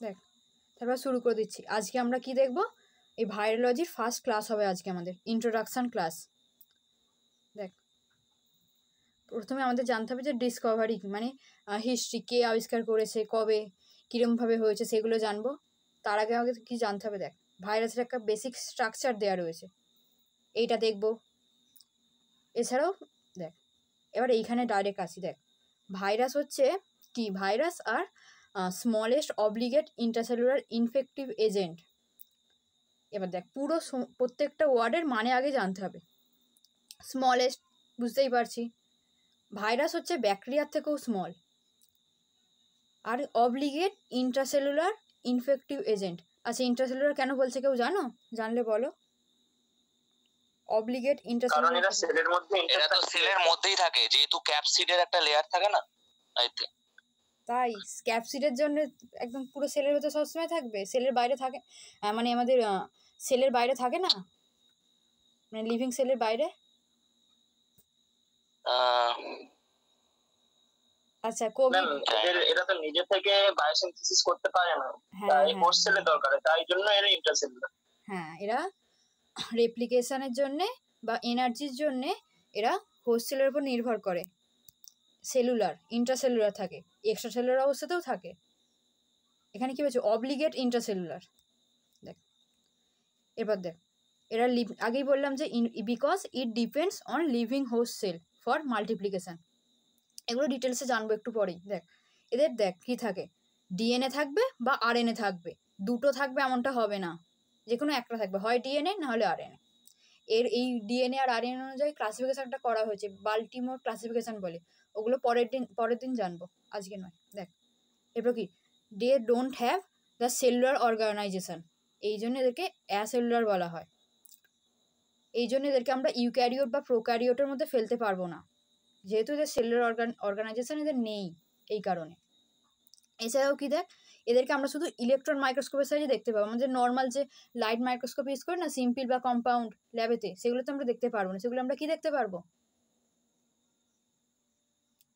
দেখ, তারপর শুরু করে দিচ্ছি। আজকে আমরা কি দেখব? এই ভাইরোলজির ফার্স্ট ক্লাস হবে আজকে আমাদের, ইন্ট্রোডাকশান ক্লাস। দেখ, প্রথমে আমাদের জানতে হবে যে ডিসকভারি মানে হিস্ট্রি, কে আবিষ্কার করেছে, কবে, কীরমভাবে হয়েছে সেগুলো জানবো। তার আগে আমাকে কী জানতে হবে? দেখ, ভাইরাসের একটা বেসিক স্ট্রাকচার দেওয়া রয়েছে, এইটা দেখব। এছাড়াও দেখ, এবার এইখানে ডাইরেক্ট আসি। দেখ, ভাইরাস হচ্ছে কি? ভাইরাস আর smallest obligate intercellular infective agent. এবার দেখ, পুরো প্রত্যেকটা ওয়ার্ডের মানে আগে জানতে হবে। স্মলেস্ট বুঝতেই পারছি, ভাইরাস হচ্ছে ব্যাকটেরিয়ার থেকেও স্মল। আর অব্লিগেট ইন্ট্রাসেলুলার ইনফেক্টিভ এজেন্ট। আচ্ছা, ইন্ট্রাসেলুলার কেন বলছে কেউ জানো? জানলে বলো। অব্লিগেট ইন্ট্রাসেলুলার, কারণ এরা তো সেলের মধ্যেই থাকে, যেহেতু ক্যাপসিডের একটা লেয়ার থাকে না, তাই ক্যাপসিডের জন্য একদম পুরো সেলের ভেতর সবসময় থাকবে, সেলের বাইরে থাকে মানে আমাদের সেলের বাইরে থাকে না, মানে লিভিং সেলের বাইরে। আচ্ছা, কোভিড, এরা তো নিজে থেকে বায়োসিনথেসিস করতে পারে না, তাই হোস্ট সেলের দরকার, তাই জন্য এরা ইন্টারসেলুলার। হ্যাঁ, এরা রেপ্লিকেশনের জন্যে বা এনার্জির জন্যে এরা হোস্ট সেলের উপর নির্ভর করে। সেলুলার, ইন্ট্রাসেলুলার থাকে, এক্সট্রা সেলুলার অবস্থাতেও থাকে। এখানে কি বলছে? Obligate intracellular. দেখ, এবার দেখ, এরা আগেই বললাম যে because it depends on living host cell for multiplication. এগুলো ডিটেলসে জানবো একটু পরেই। দেখ, এদের দেখ কী থাকে, ডিএনএ থাকবে বা আরএনএ থাকবে, দুটো থাকবে এমনটা হবে না, যে কোনো একটা থাকবে, হয় ডিএনএ নাহলে আরএনএ। এর এই ডিএনএ আর আরএনএ অনুযায়ী ক্লাসিফিকেশানটা করা হয়েছে, বাল্টিমোর ক্লাসিফিকেশান বলে। ওগুলো পরের দিন জানবো, আজকে নয়। দেখ, এরপর কি, they don't have the cellular organization, এই জন্য এদেরকে অ্যাসেলুলার বলা হয়। এই জন্য এদেরকে আমরা ইউক্যারিওট বা প্রোক্যারিওটের মধ্যে ফেলতে পারবো না, যেহেতু এদের সেলুলার অর্গানাইজেশন এদের নেই, এই কারণে। এছাড়াও কি, দেখ, এদেরকে আমরা শুধু ইলেকট্রন মাইক্রোস্কোপের সাহায্যে দেখতে পাবো। আমাদের নর্মাল যে লাইট মাইক্রোস্কোপ ইউজ করি না, সিম্পল বা কম্পাউন্ড ল্যাবেতে, সেগুলোতে আমরা দেখতে পারবো না। সেগুলো আমরা কি দেখতে পারবো?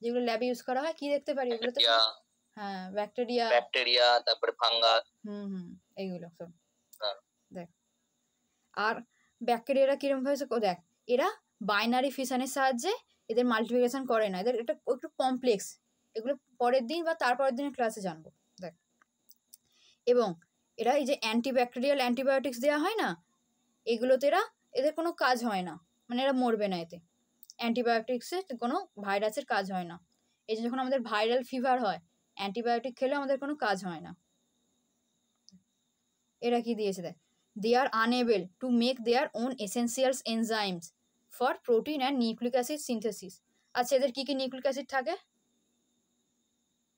যেগুলো ল্যাবে ইউজ করা হয়, কি দেখতে পারি ওগুলোতে? হ্যাঁ, ব্যাকটেরিয়া, তারপরে ফাঙ্গাস, এইগুলো সব। দেখ, আর ব্যাকটেরিয়ারা কিরকম হয়েছে দেখ, এরা বাইনারি ফিশনের সাহায্যে এদের মাল্টিপ্লিকেশন করে না, এদের এটা একটু কমপ্লেক্স। এগুলো পরের দিন বা তারপরের দিনের ক্লাসে জানবো। দেখ, এবং এরা এই যে অ্যান্টিব্যাকটেরিয়াল অ্যান্টিবায়োটিক্স দেওয়া হয় না, এগুলোতে এদের কোনো কাজ হয় না, মানে এরা মরবে না এতে। অ্যান্টিবায়োটিক্সের কোনো ভাইরাসের কাজ হয় না। এই যে যখন আমাদের ভাইরাল ফিভার হয়, অ্যান্টিবায়োটিক খেলে আমাদের কোনো কাজ হয় না। এরা কি দিয়েছে? দেখ, they are unable to make their own essential enzymes for protein and nucleic acid synthesis. আচ্ছা, এদের কি কি নিউক্লিক অ্যাসিড থাকে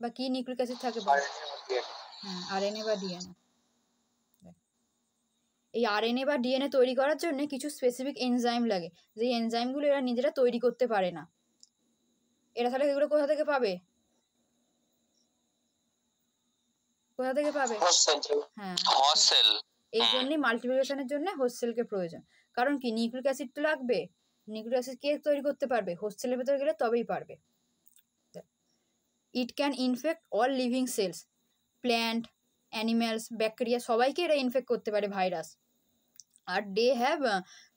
বা কি নিউক্লিক অ্যাসিড থাকে? হ্যাঁ, আরএনএ বা ডিএনএ। এই আরএনএ বা ডিএনএ তৈরি করার জন্য কিছু স্পেসিফিক এনজাইম লাগে, যে এনজাইমগুলো এরা নিজেরা তৈরি করতে পারে না। এরা তাহলে এগুলো কোথা থেকে পাবে? হ্যাঁ, হোস্ট সেল। এই জন্যই মাল্টিপ্লিকেশনের জন্য হোস্ট সেলকে প্রয়োজন। কারণ কি, নিউক্লিক অ্যাসিড তো লাগবে। নিউক্লিক অ্যাসিড কে তৈরি করতে পারবে? হোস্ট সেলের ভেতরে গেলে তবেই পারবে। It can infect all living cells, plant, animals, bacteria, সবাইকে এরা ইনফেক্ট করতে পারে ভাইরাস। আর they have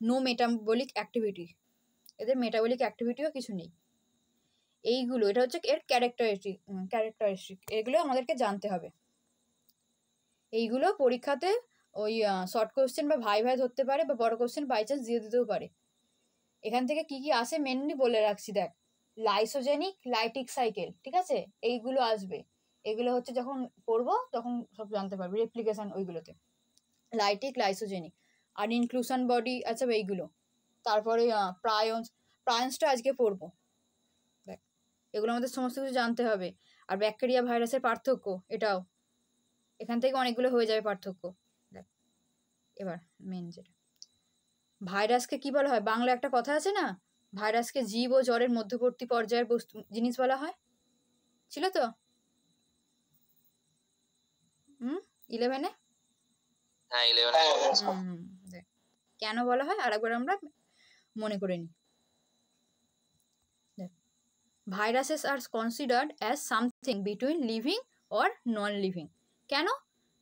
no metabolic activity, এদের মেটাবলিক অ্যাক্টিভিটিও কিছু নেই। এইগুলো, এটা হচ্ছে এর ক্যারেক্টারিস্টিক, এগুলো আমাদেরকে জানতে হবে। এইগুলো পরীক্ষাতে ওই শর্ট কোশ্চেন বা ভাই ধরতে পারে, বা বড় কোশ্চেন বাই চান্স দিয়ে দিতেও পারে। এখান থেকে কি কি আসে মেনলি বলে রাখছি। দেখ, লাইসোজেনিক লাইটিক সাইকেল, ঠিক আছে, এইগুলো আসবে। এগুলো হচ্ছে যখন পড়বো তখন সব জানতে পারবি, রেপ্লিকেশন ওইগুলোতে, লাইটিক, লাইসোজেনিক, আর ইনক্লুশন বডি, আচ্ছা এইগুলো। তারপরে প্রায়ন্সটা আজকে পড়বো। দেখ, এগুলো আমাদের সমস্ত কিছু জানতে হবে। আর ব্যাকটেরিয়া ভাইরাসের পার্থক্য, এটাও এখান থেকে অনেকগুলো হয়ে যাবে পার্থক্য। দেখ, এবার মেন যেটা, ভাইরাসকে কি বলা হয়? বাংলা একটা কথা আছে না, ভাইরাসকে জীব ও জ্বরের মধ্যবর্তী পর্যায়ের জিনিস বলা হয়, ছিল তো 11-এ? হ্যাঁ, 11-এ। দেখ, কেন বলা হয় আরেকবার আমরা মনে করে নিই। দেখ, viruses R considered as something between living or non living. কেন?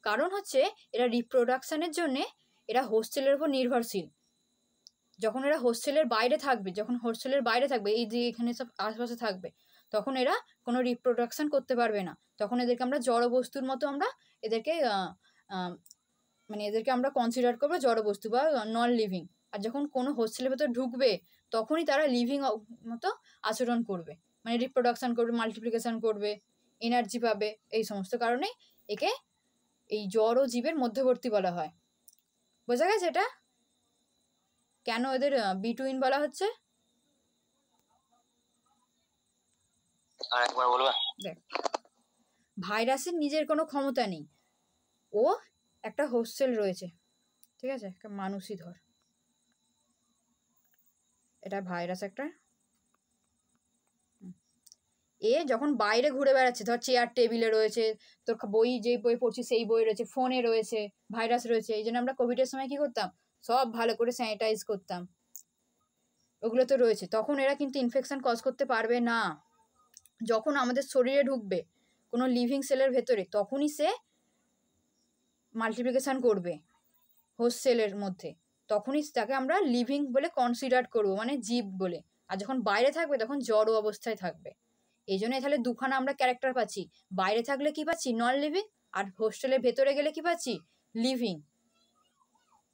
কারণ হচ্ছে এরা রিপ্রোডাকশানের জন্যে এরা হোস্টেলের উপর নির্ভরশীল। যখন এরা হোস্টেলের বাইরে থাকবে, এই যে এখানে সব আশপাশে থাকবে, তখন এরা কোনো রিপ্রোডাকশান করতে পারবে না। তখন এদেরকে আমরা জড় বস্তুর মতো আমরা এদেরকে মানে এদেরকে আমরা কনসিডার করবো জড় বস্তু বা নন লিভিং। আর যখন কোনো হোস্টেলের ভেতর ঢুকবে তখনই তারা লিভিং মতো আচরণ করবে, মানে রিপ্রোডাকশান করবে, মাল্টিপ্লিকেশান করবে, এনার্জি পাবে। এই সমস্ত কারণে একে এই জড় ও জীবের মধ্যবর্তী বলা হয়। বোঝা গেছে এটা কেন এদের বিটুইন বলা হচ্ছে? আরেকবার বলবা? দেখ, ভাইরাসের নিজের কোনো ক্ষমতা নেই, ও একটা হোস্টেল রয়েছে, ঠিক আছে? একটা মানুষই ধর, এটা ভাইরাস একটা, এ যখন বাইরে ঘুরে বেড়াচ্ছে, ধর চেয়ার টেবিলে রয়েছে, তোর বই, যেই বই পড়ছিস সেই বই রয়েছে, ফোনে রয়েছে, ভাইরাস রয়েছে। এই জন্য আমরা কোভিডের সময় কি করতাম, সব ভালো করে স্যানিটাইজ করতাম, ওগুলো তো রয়েছে। তখন এরা কিন্তু ইনফেকশন কজ করতে পারবে না। যখন আমাদের শরীরে ঢুকবে কোনো লিভিং সেলের ভেতরে, তখনই সে মাল্টিপ্লিকেশান করবে হোস্ট সেলের মধ্যে, তখনই তাকে আমরা লিভিং বলে কনসিডার করবো, মানে জীব বলে। আর যখন বাইরে থাকবে তখন জড় অবস্থায় থাকবে। এই জন্য তাহলে দুখানা আমরা ক্যারেক্টার পাচ্ছি, বাইরে থাকলে কি পাচ্ছি, নন লিভিং, আর হোস্টেলের ভেতরে গেলে কি পাচ্ছি, লিভিং।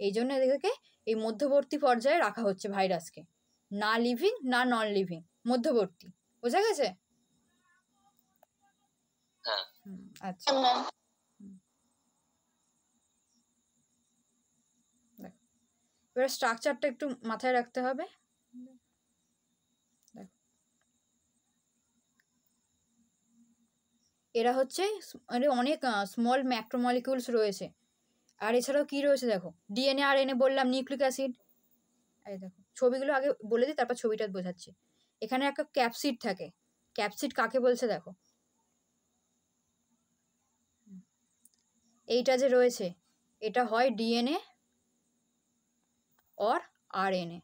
এই জন্য এদেরকে এই মধ্যবর্তী পর্যায়ে রাখা হচ্ছে ভাইরাসকে, না লিভিং না নন লিভিং, মধ্যবর্তী। বোঝা গেছে? আচ্ছা, এবার স্ট্রাকচারটা একটু মাথায় রাখতে হবে। এরা হচ্ছে অনেক স্মল ম্যাক্রোমলিকিউলস রয়েছে। আর এছাড়াও কি রয়েছে দেখো, ডিএনএ আর এনএ বললাম, নিউক্লিক অ্যাসিড। এই দেখো ছবিগুলো আগে বলে দিই, তারপর ছবিটা বোঝাচ্ছি। এখানে একটা ক্যাপসিড থাকে। ক্যাপসিড কাকে বলছে দেখো, এইটা যে রয়েছে এটা হয় ডিএনএ আর আরএনএ।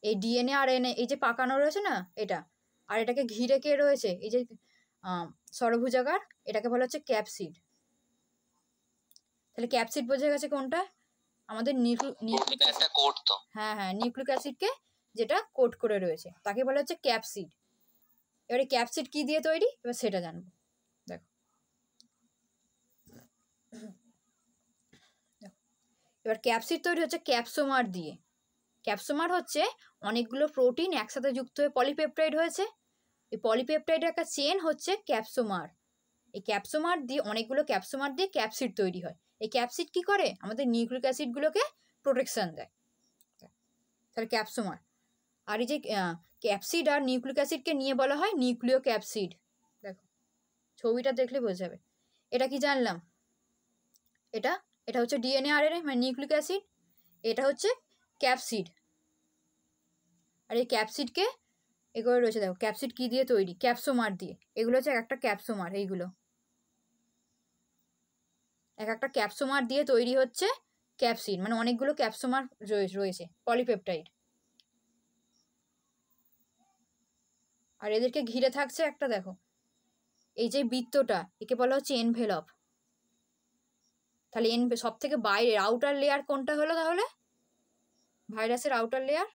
এই ডিএনএ আর এনএ এই যে পাকানো রয়েছে না এটা, আর এটাকে ঘিরে কে রয়েছে, এই যে ষড়ভুজাকার, এটাকে বলা হচ্ছে ক্যাপসিড। তাহলে ক্যাপসিড বোঝা গেছে কোনটা, আমাদের নিউক্লিক অ্যাসিড। হ্যাঁ হ্যাঁ, নিউক্লিক অ্যাসিডকে যেটা কোট করে রয়েছে তাকে বলা হচ্ছে ক্যাপসিড। এবারে ক্যাপসিড কি দিয়ে তৈরি, এবার সেটা জানবো। দেখো এবার ক্যাপসিড তৈরি হচ্ছে ক্যাপসোমার দিয়ে। ক্যাপসোমার হচ্ছে অনেকগুলো প্রোটিন একসাথে যুক্ত হয়ে পলিপেপটাইড হয়েছে। এই পলিপেপটাইডের একটা চেন হচ্ছে ক্যাপসোমার। এই ক্যাপসোমার দিয়ে, অনেকগুলো ক্যাপসোমার দিয়ে ক্যাপসিড তৈরি হয়। এই ক্যাপসিড কি করে, আমাদের নিউক্লিক অ্যাসিডগুলোকে প্রোটেকশন দেয়। তাহলে ক্যাপসোমার। আর এই যে ক্যাপসিড আর নিউক্লিক অ্যাসিডকে নিয়ে বলা হয় নিউক্লিও ক্যাপসিড। দেখো ছবিটা দেখলে বোঝা যাবে। এটা কি জানলাম, এটা এটা হচ্ছে ডিএনএ আরএনএ মানে নিউক্লিক অ্যাসিড, এটা হচ্ছে ক্যাপসিড। আর এই ক্যাপসিডকে এগুলো রয়েছে দেখো, ক্যাপসিড কি দিয়ে তৈরি, ক্যাপসোমার দিয়ে। এগুলো হচ্ছে এক একটা ক্যাপসোমার, এইগুলো এক একটা ক্যাপসোমার দিয়ে তৈরি হচ্ছে ক্যাপসিড, মানে অনেকগুলো ক্যাপসোমার রয়েছে পলিপেপটাইড। আর এদেরকে ঘিরে থাকছে একটা, দেখো এই যে বৃত্তটা, একে বলা হচ্ছে এনভেলপ। তাহলে সব থেকে বাইরের আউটার লেয়ার কোনটা হলো তাহলে, ভাইরাসের আউটার লেয়ার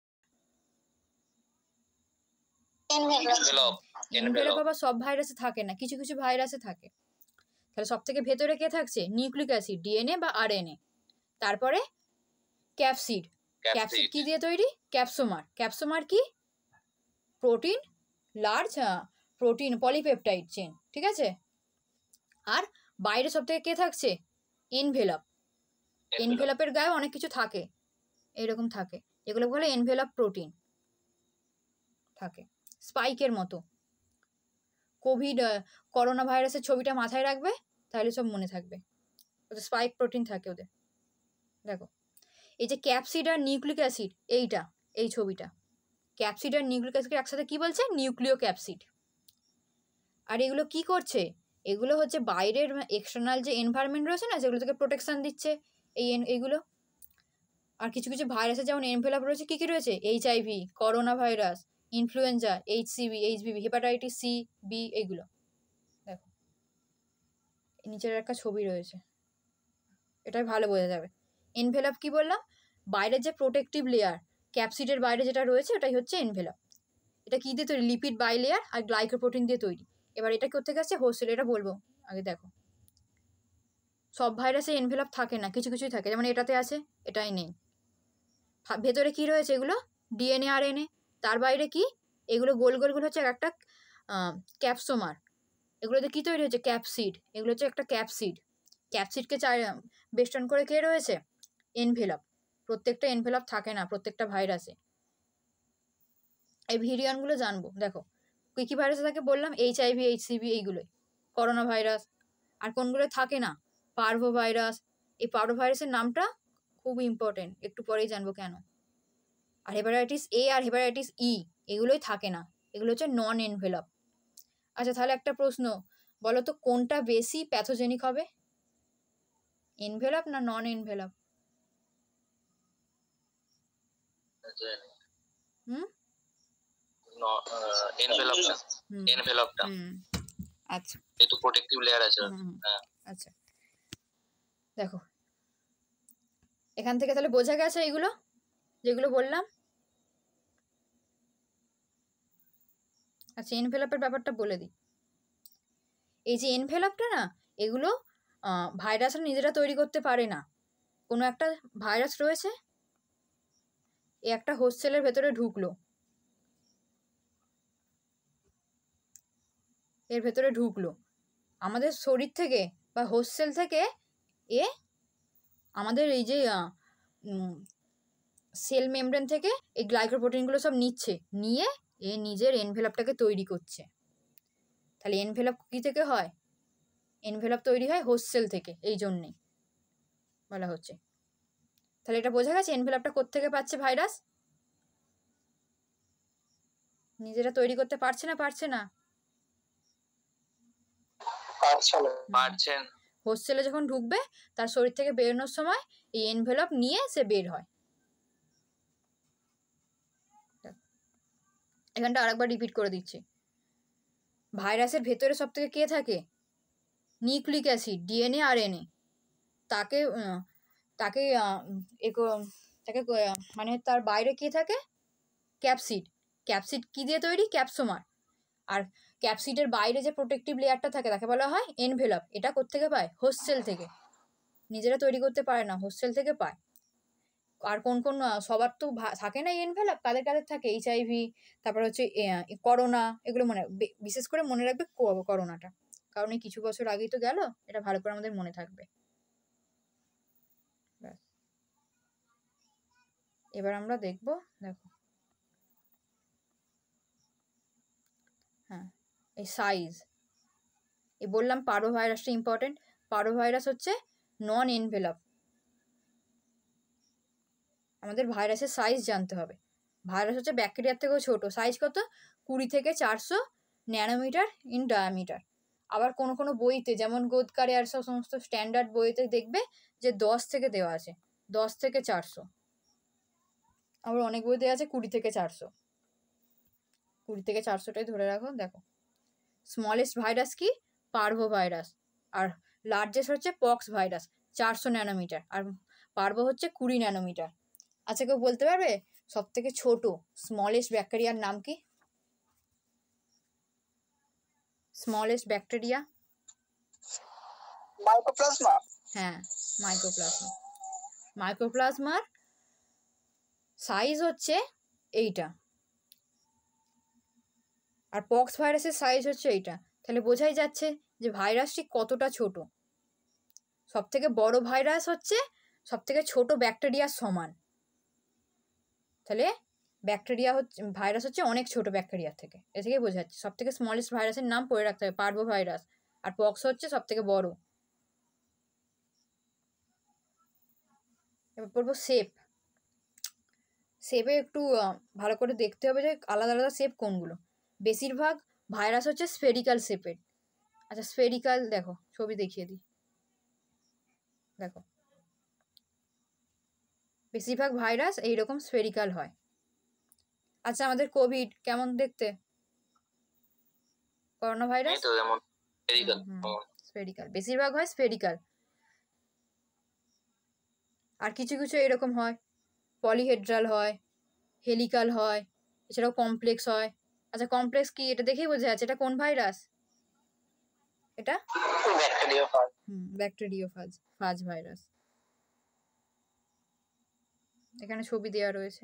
এনভেলপ। আবার সব ভাইরাসে থাকে না, কিছু কিছু ভাইরাসে থাকে। তাহলে সব থেকে ভেতরে কে থাকছে, নিউক্লিক অ্যাসিড, ডিএনএ বা আরএনএ। তারপরে ক্যাপসিড। ক্যাপসিড কি দিয়ে তৈরি, ক্যাপসোমার। ক্যাপসোমার কি, protein, large protein polypeptide chain, ঠিক আছে। আর বাইরে সব থেকে কে থাকছে, এনভেলপ। এনভেলপের গায়ে অনেক কিছু থাকে, এরকম থাকে, এগুলো বলে এনভেলপ প্রোটিন থাকে, স্পাইকের মতো। কোভিড করোনা ভাইরাসের ছবিটা মাথায় রাখবে, তাহলে সব মনে থাকবে। ওদের স্পাইক প্রোটিন থাকে ওদের। দেখো এই যে ক্যাপসিড আর নিউক্লিক অ্যাসিড, এইটা এই ছবিটা, ক্যাপসিড আর নিউক্লিক অ্যাসিড একসাথে কি বলছে, নিউক্লিও ক্যাপসিড। আর এগুলো কি করছে, এগুলো হচ্ছে বাইরের এক্সটার্নাল যে এনভায়রনমেন্ট রয়েছে না, যেগুলো থেকে প্রোটেকশন দিচ্ছে এইগুলো। আর কিছু কিছু ভাইরাসে যেমন এনভেলপ রয়েছে, কী কী রয়েছে, HIV, corona virus, influenza, HCV, HBV, hepatitis C, B, এইগুলো। দেখো নিচের একটা ছবি রয়েছে, এটাই ভালো বোঝা যাবে। এনভেলাপ কি বললাম, বাইরের যে প্রোটেক্টিভ লেয়ার ক্যাপসিডের বাইরে যেটা রয়েছে ওটাই হচ্ছে এনভেলাপ। এটা কী দিয়ে তৈরি? লিপিড বাইলেয়ার আর গ্লাইকোপ্রোটিন দিয়ে তৈরি। এবার এটা কোথেকে আসছে? Host cell. এটা বলবো আগে। দেখো, সব ভাইরাসে এনভেলাপ থাকে না, কিছু কিছুই থাকে, যেমন এটাতে আছে, এটাই নেই। ভেতরে কি রয়েছে? এগুলো ডিএনএ আর এনএ। তার বাইরে কি? এগুলো গোল গোলগুলো হচ্ছে একটা ক্যাপসোমার। এগুলোতে কি তৈরি হচ্ছে? ক্যাপসিড। এগুলো হচ্ছে একটা ক্যাপসিড। ক্যাপসিডকে বেষ্টন করে কে রয়েছে? এনভেলাপ। প্রত্যেকটা এনভেলাপ থাকে না প্রত্যেকটা ভাইরাসে। এই ভিরিয়নগুলো জানবো। দেখো কী কী ভাইরাসে থাকে বললাম, HIV, HCV, এইগুলোই। Corona virus. আর কোনগুলো থাকে না? Parvo virus. এই পার্ভো ভাইরাসের নামটা খুব ইম্পর্টেন্ট, একটু পরেই জানবো কেন। আর হেপাটাইটিস A আর হেপাটাইটিস E এগুলোই থাকে না, এগুলো হচ্ছে নন এনভেলাপ। আচ্ছা তাহলে একটা প্রশ্ন বলো তো, কোনটা বেশি প্যাথোজেনিক হবে, এনভেলাপ না নন এনভেলাপ? এনভেলপটা। আচ্ছা, একটু প্রোটেক্টিভ লেয়ার আছে। আচ্ছা দেখো এখান থেকে তাহলে বোঝা গেছে এইগুলো যেগুলো বললাম। আচ্ছা এনভেলপের ব্যাপারটা বলে দিই। এই যে এনভেলপটা না, এগুলো ভাইরাসরা নিজেরা তৈরি করতে পারে না। কোনো একটা ভাইরাস রয়েছে, এ একটা হোস্ট সেলের ভেতরে ঢুকলো, এর ভেতরে ঢুকলো আমাদের শরীর থেকে বা হোস্ট সেল থেকে, এ আমাদের এই যে সেল মেমব্রেন থেকে এই গ্লাইকোপ্রোটিনগুলো সব নিয়ে এ নিজের এনভেলপটাকে তৈরি করছে। তাহলে এনভেলপ কী থেকে হয়? এনভেলপ তৈরি হয় হোস্ট সেল থেকে, এই জন্যেই বলা হচ্ছে। তাহলে এটা বোঝা গেছে এনভেলপটা কোত্থেকে পাচ্ছে ভাইরাস? নিজেরা তৈরি করতে পারছে না? পারছেন। হোস্ট সেলে যখন ঢুকবে তার শরীর থেকে বেরোনোর সময় এই এনভেলপ নিয়ে সে বের হয়। এখানটা আরেকবার রিপিট করে দিচ্ছি। ভাইরাসের ভেতরে সব থেকে কে থাকে? নিউক্লিক অ্যাসিড, ডিএনএ আর এনএ। তাকে তাকে তাকে মানে তার বাইরে কে থাকে? ক্যাপসিড। ক্যাপসিড কী দিয়ে তৈরি? ক্যাপসোমার। আর ক্যাপসিডের বাইরে যে প্রোটেক্টিভ লেয়ারটা থাকে তাকে বলা হয় এনভেলপ। এটা কোত্থেকে পায়? হোস্ট সেল থেকে। নিজেরা তৈরি করতে পারে না, হোস্ট সেল থেকে পায়। আর কোন কোন সবার তো থাকে না এনভেলপ, কাদের কাদের থাকে? HIV, তারপর হচ্ছে করোনা, এগুলো বিশেষ করে মনে রাখবে করোনাটা, কারণ এই কিছু বছর আগেই তো গেল, এটা ভালো করে আমাদের মনে থাকবে। এবার আমরা দেখব, দেখো হ্যাঁ এই সাইজ, এই বললাম পারো ভাইরাসটা ইম্পর্টেন্ট। পারো ভাইরাস হচ্ছে নন এনভেলপ। আমাদের ভাইরাসের সাইজ জানতে হবে। ভাইরাস হচ্ছে ব্যাকটেরিয়ার থেকেও ছোট, সাইজ কত? 20 থেকে 400 ন্যানোমিটার ইন ডায়ামিটার। আবার কোনো কোনো বইতে, যেমন গোদকারে আর সব সমস্ত স্ট্যান্ডার্ড বইতে দেখবে যে 10 থেকে দেওয়া আছে, 10 থেকে 400। আবার অনেক বইতে আছে 20 থেকে 400। 20 থেকে 400টাই ধরে রাখো। দেখো স্মলেস্ট ভাইরাস কি? Parvo virus. আর লার্জেস্ট হচ্ছে পক্স ভাইরাস, 400 ন্যানোমিটার। আর পার্ভো হচ্ছে 20 ন্যানোমিটার। আচ্ছা কেউ বলতে পারবে সব থেকে ছোট স্মলেস্ট ব্যাকটেরিয়ার নাম কি? Smallest bacteria? মাইকোপ্লাজমা। হ্যাঁ, মাইকোপ্লাজমা। মাইকোপ্লাজমার সাইজ হচ্ছে এইটা, আর পক্স ভাইরাসের সাইজ হচ্ছে এইটা। তাহলে বোঝাই যাচ্ছে যে ভাইরাসটি কতটা ছোট। সব থেকে বড় ভাইরাস হচ্ছে সব থেকে ছোট ব্যাকটেরিয়ার সমান। তাহলে ব্যাকটেরিয়া হচ্ছে, ভাইরাস হচ্ছে অনেক ছোট ব্যাকটেরিয়ার থেকে। এ থেকেই বোঝা যাচ্ছে। সব থেকে স্মলেস্ট ভাইরাসের নাম পড়ে রাখতে হবে, পার্ভো ভাইরাস। আর পক্স হচ্ছে সব থেকে বড়। এবার পড়বো শেপ। শেপে একটু ভালো করে দেখতে হবে যে আলাদা আলাদা শেপ কোনগুলো। বেশিরভাগ ভাইরাস হচ্ছে স্ফেরিক্যাল শেপের। আচ্ছা স্ফেরিক্যাল, দেখো ছবি দেখিয়ে দিই। দেখো বেশিরভাগ ভাইরাস এইরকম স্ফেরিক্যাল হয়। আচ্ছা আমাদের কোভিড কেমন দেখতে? করোনা ভাইরাস স্ফেরিক্যাল, বেশিরভাগ হয় স্ফেরিক্যাল। আর কিছু কিছু এরকম হয়, পলিহেড্রাল হয়, হেলিক্যাল হয়, এছাড়াও কমপ্লেক্স হয়। আচ্ছা কমপ্লেক্স কি, এটা দেখেই বোঝা যাচ্ছে এটা কোন ভাইরাস, এটা ব্যাকটেরিওফাজ, ফাজ ভাইরাস। এখানে ছবি দেওয়া রয়েছে।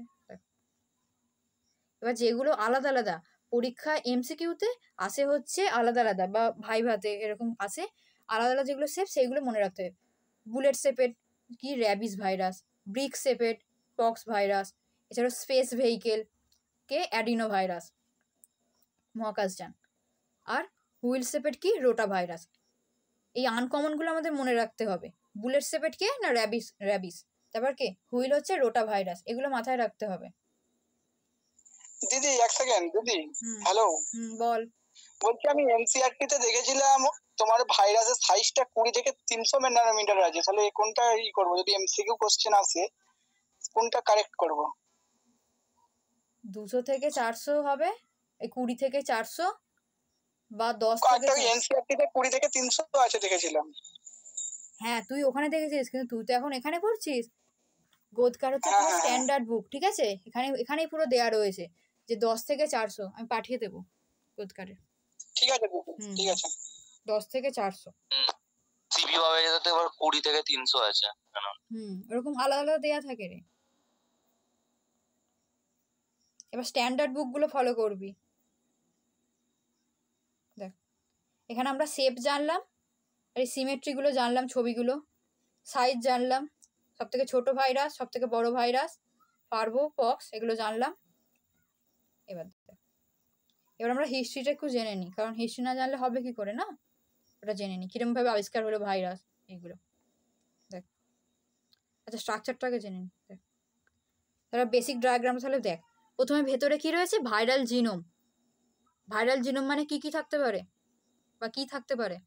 এবার যেগুলো আলাদা আলাদা পরীক্ষা এমসিকিউতে আসে হচ্ছে আলাদা আলাদা, বা ভাইভাতে এরকম আসে আলাদা আলাদা, যেগুলো শেপ সেইগুলো মনে রাখতে হবে। বুলেট সেপেড কি, rabies virus. Brick shaped pox virus. এছাড়াও স্পেস ভেহিকেল কে অ্যাডিনো ভাইরাস, মহাকাশযান। আর হুইল সেপেড কি, রোটা ভাইরাস। এই আনকমনগুলো আমাদের মনে রাখতে হবে। বুলেট সেপেড কে না র্যাবিস, তারপর কে হুইল হচ্ছে রোটা ভাইরাস, এগুলো মাথায় রাখতে হবে। দিদি এক সেকেন্ড, দিদি হ্যালো, বল। বলছি আমি এনসিআরটি তে দেখেছিলাম তোমার ভাইরাসের সাইজটা 20 থেকে 300 ন্যানোমিটার আছে, তাহলে কোনটা করব? যদি এমসিকিউ কোশ্চেন আসে কোনটা কারেক্ট করব? 200 থেকে 400 হবে, এই 20 থেকে 400 বা 10 থেকে এনসিআরটি তে 20 থেকে 300 আছে দেখেছিলাম। হ্যাঁ তুই ওখানে দেখেছিস, কিন্তু তুই তো এখন এখানে পড়ছিস। গোদকার হচ্ছে পুরো স্ট্যান্ডার্ড বুক, ঠিক আছে? এখানেই পুরো দেয়া রয়েছে যে 10 থেকে 400। আমি পাঠিয়ে দেবো গোদকারের। ঠিক আছে, ঠিক আছে। 10 থেকে 400 সিবি ভাবে যেতে এবার 20 থেকে 300 আছে। এরকম আলাদা আলাদা দেয়া থাকে রে। এবার স্ট্যান্ডার্ড বুকগুলো ফলো করবি। দেখ এখানে আমরা শেপ জানলাম, আর এই সিমেট্রিগুলো জানলাম, ছবিগুলো, সাইজ জানলাম, সব থেকে ছোট ভাইরাস, সব থেকে বড় ভাইরাস, পারবো, পক্স, এগুলো জানলাম। এবার আমরা হিস্ট্রিটা একটু জেনে নিই, কারণ হিস্ট্রি না জানলে হবে কি করে, না? ওটা জেনে নিই কিরমভাবে আবিষ্কার হলো ভাইরাস, এইগুলো দেখ। আচ্ছা স্ট্রাকচারটাকে জেনে নিই। দেখ তারা বেসিক ডায়াগ্রাম, তাহলে দেখ প্রথমে ভেতরে কি রয়েছে, ভাইরাল জিনোম। ভাইরাল জিনোম মানে কি কি থাকতে পারে, বা কি থাকতে পারে?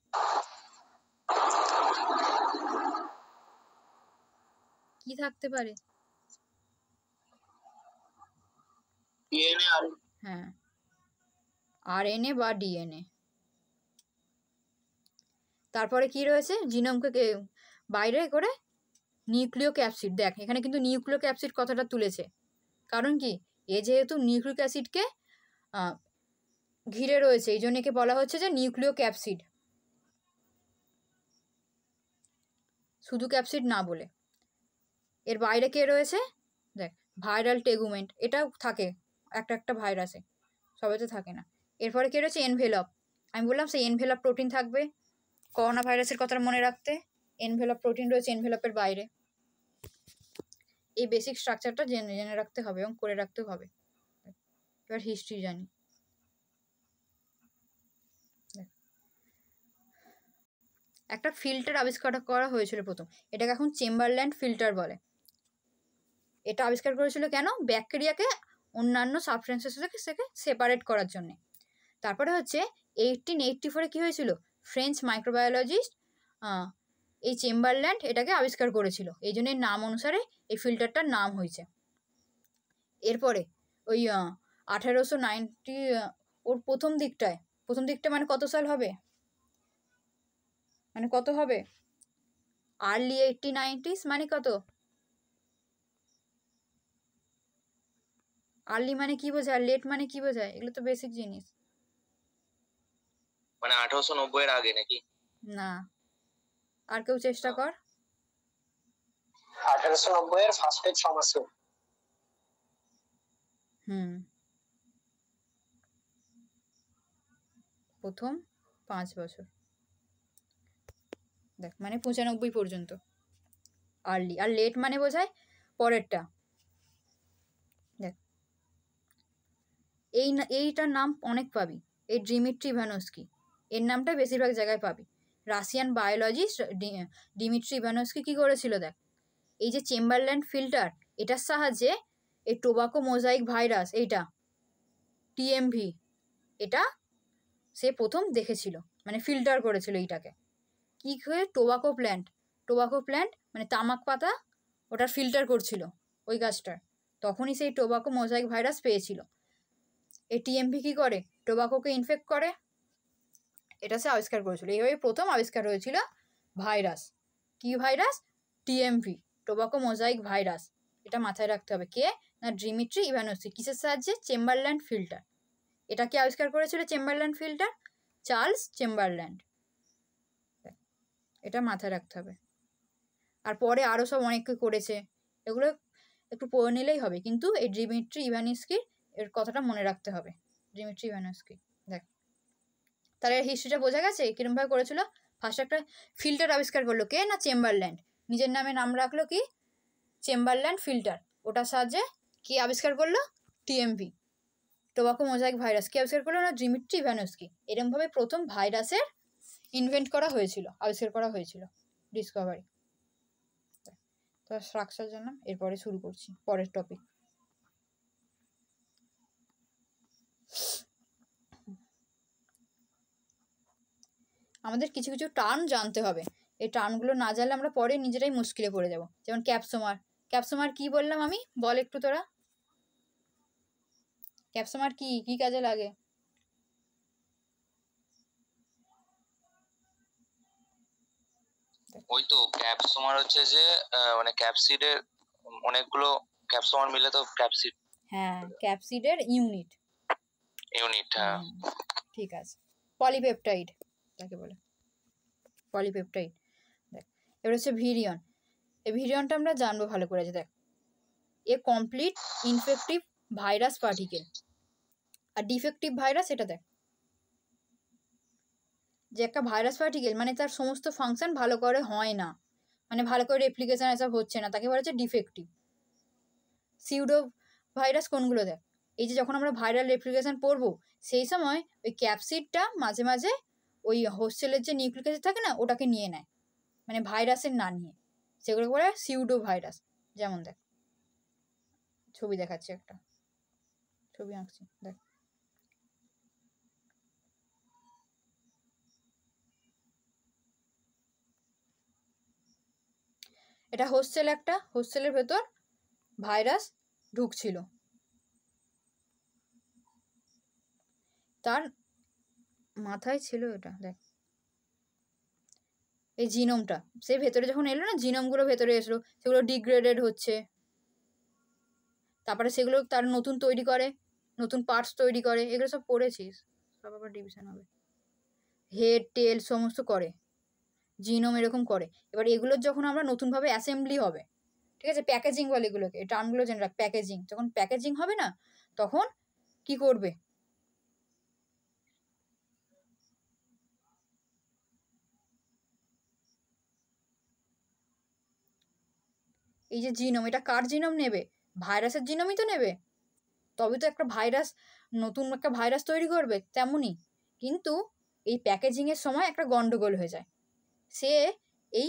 কি থাকতে পারে? হ্যাঁ, আরএনএ বা ডিএনএ। তারপরে কি রয়েছে, জিনোমকে বাইরে করে নিউক্লিও ক্যাপসিড। দেখ এখানে কিন্তু নিউক্লিও ক্যাপসিড কথাটা তুলেছে, কারণ কি, এ যেহেতু নিউক্লিক অ্যাসিডকে ঘিরে রয়েছে, এই জন্য একে বলা হচ্ছে যে নিউক্লিও ক্যাপসিড, শুধু ক্যাপসিড না বলে। এর বাইরে কে রয়েছে, দেখ ভাইরাল টেগুমেন্ট, এটাও থাকে একটা একটা ভাইরাসে, সবেতে থাকে না। এরপরে কে রয়েছে, এনভেলপ। আমি বললাম সেই এনভেলপ প্রোটিন থাকবে। করোনা ভাইরাসের কথাটা মনে রাখতে এনভেলপ প্রোটিন রয়েছে এনভেলপের বাইরে। এই বেসিক স্ট্রাকচারটা জেনে রাখতে হবে এবং করে রাখতে হবে। এবার হিস্ট্রি জানি। একটা ফিল্টার আবিষ্কার করা হয়েছিল প্রথম, এটাকে এখন চেম্বারল্যান্ড ফিল্টার বলে। এটা আবিষ্কার করেছিল কেন, ব্যাকটেরিয়াকে অন্যান্য সাবস্টেন্সেস থেকে সেপারেট করার জন্য। তারপরে হচ্ছে 1884-এ কী হয়েছিল, ফ্রেঞ্চ মাইক্রোবায়োলজিস্ট এই চেম্বারল্যান্ড এটাকে আবিষ্কার করেছিল, এই জন্য নাম অনুসারে এই ফিল্টারটার নাম হয়েছে। এরপরে ওই 1890 ওর প্রথম দিকটা মানে কত সাল হবে, মানে কত হবে, আর্লি 1890s মানে কত, আর্লি মানে কি বোঝায়, লেট মানে কি বোঝায়, এগুলো তো বেসিক জিনিস। মানে 1890 এর আগে নাকি? না, আর কেউ চেষ্টা কর। 1890 এর ফার্স্টের 6 মাস। প্রথম 5 বছর, দেখ মানে 95 পর্যন্ত আর্লি, আর লেট মানে বোঝায় পরেরটা। দেখ এইটার নাম অনেক পাবি, এই ডিমিট্রি ইভানস্কি, এর নামটা বেশিরভাগ জায়গায় পাবি। রাশিয়ান বায়োলজিস্ট ডিমিট্রি ইভানস্কি কী করেছিল, দেখ এই যে চেম্বারল্যান্ড ফিল্টার, এটার সাহায্যে এই টোবাকো মোজাইক ভাইরাস, এইটা টিএমভি, এটা সে প্রথম দেখেছিল, মানে ফিল্টার করেছিল এইটাকে। কী করে, টোবাকো প্ল্যান্ট মানে তামাক পাতা, ওটা ফিল্টার করছিল ওই গাছটার, তখনই সেই টোবাকো মোজাইক ভাইরাস পেয়েছিল। এই টিএমভি কী করে, টোবাকোকে ইনফেক্ট করে, এটা সে আবিষ্কার করেছিল। এইভাবে প্রথম আবিষ্কার হয়েছিল ভাইরাস। কি virus? TMV, tobacco mosaic virus. এটা মাথায় রাখতে হবে। কে না? ডিমিট্রি ইভানস্কি। কিসের সাহায্যে? চেম্বারল্যান্ড ফিল্টার। এটা কি আবিষ্কার করেছিল? চেম্বারল্যান্ড ফিল্টার, চার্লস চেম্বারল্যান্ড। এটা মাথায় রাখতে হবে। আর পরে আরও সব অনেক করেছে, এগুলো একটু পড়ে নিলেই হবে, কিন্তু এই ডিমিট্রি ইভানস্কির এর কথাটা মনে রাখতে হবে। ডিমিট্রি ইভানস্কি। দেখ, তাহলে হিস্ট্রিটা বোঝা গেছে কিরমভাবে করেছিল। ফার্স্ট একটা ফিল্টার আবিষ্কার করলো কে না? চেম্বারল্যান্ড। নিজের নামে নাম রাখলো কি? চেম্বারল্যান্ড ফিল্টার। ওটার সাহায্যে কি আবিষ্কার করলো? TMV, tobacco mosaic virus. কি আবিষ্কার করলো না? ডিমিট্রি ইভানস্কি। এরকমভাবে প্রথম ভাইরাসের ইনভেন্ট করা হয়েছিল, আবিষ্কার করা হয়েছিল, ডিসকভারি। তো স্ট্রাকচার জানলাম, এরপরে শুরু করছি পরের টপিক। আমাদের কিছু কিছু টার্ম জানতে হবে। এই টার্মগুলো না জানলে আমরা পরে নিজেরাই মুশকিলে পড়ে যাব। যেমন ক্যাপসোমার। ক্যাপসোমার কি বললাম আমি? বল একটু তোরা। ক্যাপসোমার কি কি কাজে লাগে? ওই তো ক্যাপসোমার হচ্ছে যে মানে ক্যাপসিডের অনেকগুলো ক্যাপসোমার মিলে তো ক্যাপসিড। হ্যাঁ, ক্যাপসিডের ইউনিট। হ্যাঁ, ঠিক আছে। পলিপেপটাইড তাকে বলে, পলিপেপটাইড। দেখ, এবার হচ্ছে ভিরিয়ন। এই ভিরিয়নটা আমরা জানবো ভালো করে। দেখ, এ কমপ্লিট ইনফেক্টিভ ভাইরাস পার্টিকেল। আর ডিফেক্টিভ ভাইরাস, এটা দেখ, যে একটা ভাইরাস পার্টিকেল মানে তার সমস্ত ফাংশন ভালো করে হয় না, মানে ভালো করে রেপ্লিকেশন এসব হচ্ছে না, তাকে বলা হচ্ছে ডিফেক্টিভ। সিউডো ভাইরাস কোনগুলো? দেখ, এই যে যখন আমরা ভাইরাল রেপ্লিকেশন পড়বো সেই সময় ওই ক্যাপসিডটা মাঝে মাঝে ওই হোস্টেলের যে নিউক্লিক অ্যাসিড থাকে না, ওটাকে নিয়ে নেয়, মানে ভাইরাসের না নিয়ে, সেগুলো বলে সিউডো ভাইরাস। যেমন দেখ, ছবি দেখাচ্ছি, একটা ছবি আঁকছি, দেখ। এটা হোস্টেল, একটা হোস্টেলের ভেতর ভাইরাস ঢুকছিল, তার মাথায় ছিল এটা। দেখ, এই জিনোমটা সে ভেতরে যখন এলো না, জিনোমগুলো ভেতরে এসলো, সেগুলো ডিগ্রেডেড হচ্ছে, তারপরে সেগুলো তার নতুন তৈরি করে, নতুন পার্টস তৈরি করে। এগুলো সব পড়েছিস, সব আবার ডিভিশন হবে। হেড টেল সমস্ত করে, জিনোম এরকম করে। এবার এগুলোর যখন আমরা নতুনভাবে অ্যাসেম্বলি হবে, ঠিক আছে, প্যাকেজিং বলে এগুলোকে, এই টার্মগুলো জেনে রাখ। প্যাকেজিং, যখন প্যাকেজিং হবে না, তখন কি করবে? এই যে জিনোম, এটা কার জিনোম নেবে? ভাইরাসের জিনোমই তো নেবে, তবে তো একটা ভাইরাস, নতুন একটা ভাইরাস তৈরি করবে। তেমনই কিন্তু এই প্যাকেজিংয়ের সময় একটা গন্ডগোল হয়ে যায়। সে এই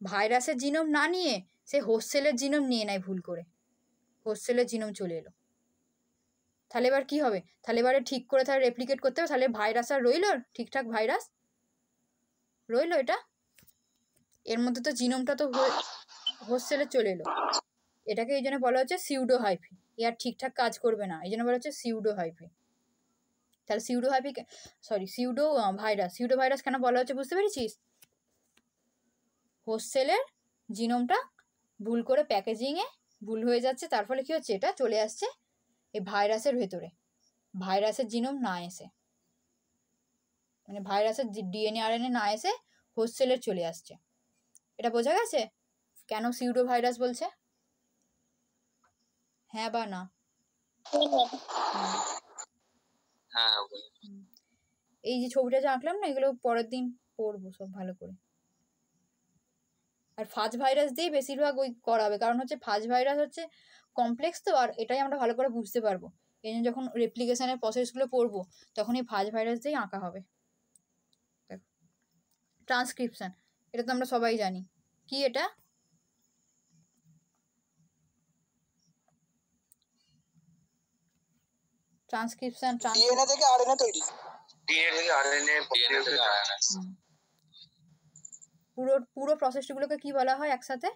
ভাইরাসের জিনোম না নিয়ে সে হোস্টেলের জিনোম নিয়ে নেয় ভুল করে, হোস্টেলের জিনোম চলে এলো। তাহলে এবার কি হবে? তাহলে এবারে ঠিক করে তাহলে রেপ্লিকেট করতে হবে। তাহলে ভাইরাস আর রইল? ঠিকঠাক ভাইরাস রইল? এটা এর মধ্যে তো জিনোমটা তো হোস্টেলে চলে এলো। এটাকে এই জন্য বলা হচ্ছে সিউডো হাইফি। এ আর ঠিকঠাক কাজ করবে না, এই জন্য বলা হচ্ছে সিউডো হাইফি। তাহলে pseudo hyphae, sorry pseudo virus. Pseudo virus কেন বলা হচ্ছে বুঝতে পেরেছিস? হোস্টেলের জিনোমটা ভুল করে প্যাকেজিংয়ে ভুল হয়ে যাচ্ছে, তার ফলে কী হচ্ছে? এটা চলে আসছে এই ভাইরাসের ভেতরে, ভাইরাসের জিনোম না এসে, মানে ভাইরাসের ডিএনএ আরএনএ না এসে হোস্টেলের চলে আসছে। এটা বোঝা গেছে কেন সিউডো ভাইরাস বলছে? হ্যাঁ বা না? এই যে ছবিটা যে আঁকলাম না, এগুলো পরের দিন পড়বো সব ভালো করে। আর ফাজ ভাইরাস দিয়ে বেশিরভাগ ওই করা হবে, কারণ হচ্ছে ফাজ ভাইরাস হচ্ছে কমপ্লেক্স তো, আর এটাই আমরা ভালো করে বুঝতে পারবো। এই জন্য যখন রেপ্লিকেশনের প্রসেসগুলো পড়বো তখন এই ফাজ ভাইরাস দিয়েই আঁকা হবে। ট্রান্সক্রিপশন, এটা তো আমরা সবাই জানি। কি এটা? ট্রান্সক্রিপশন, ডিএনএ থেকে আরএনএ তৈরি। ডিএনএ থেকে আরএনএ, পুরো পুরো প্রসেসগুলোকে কি বলা হয় একসাথে?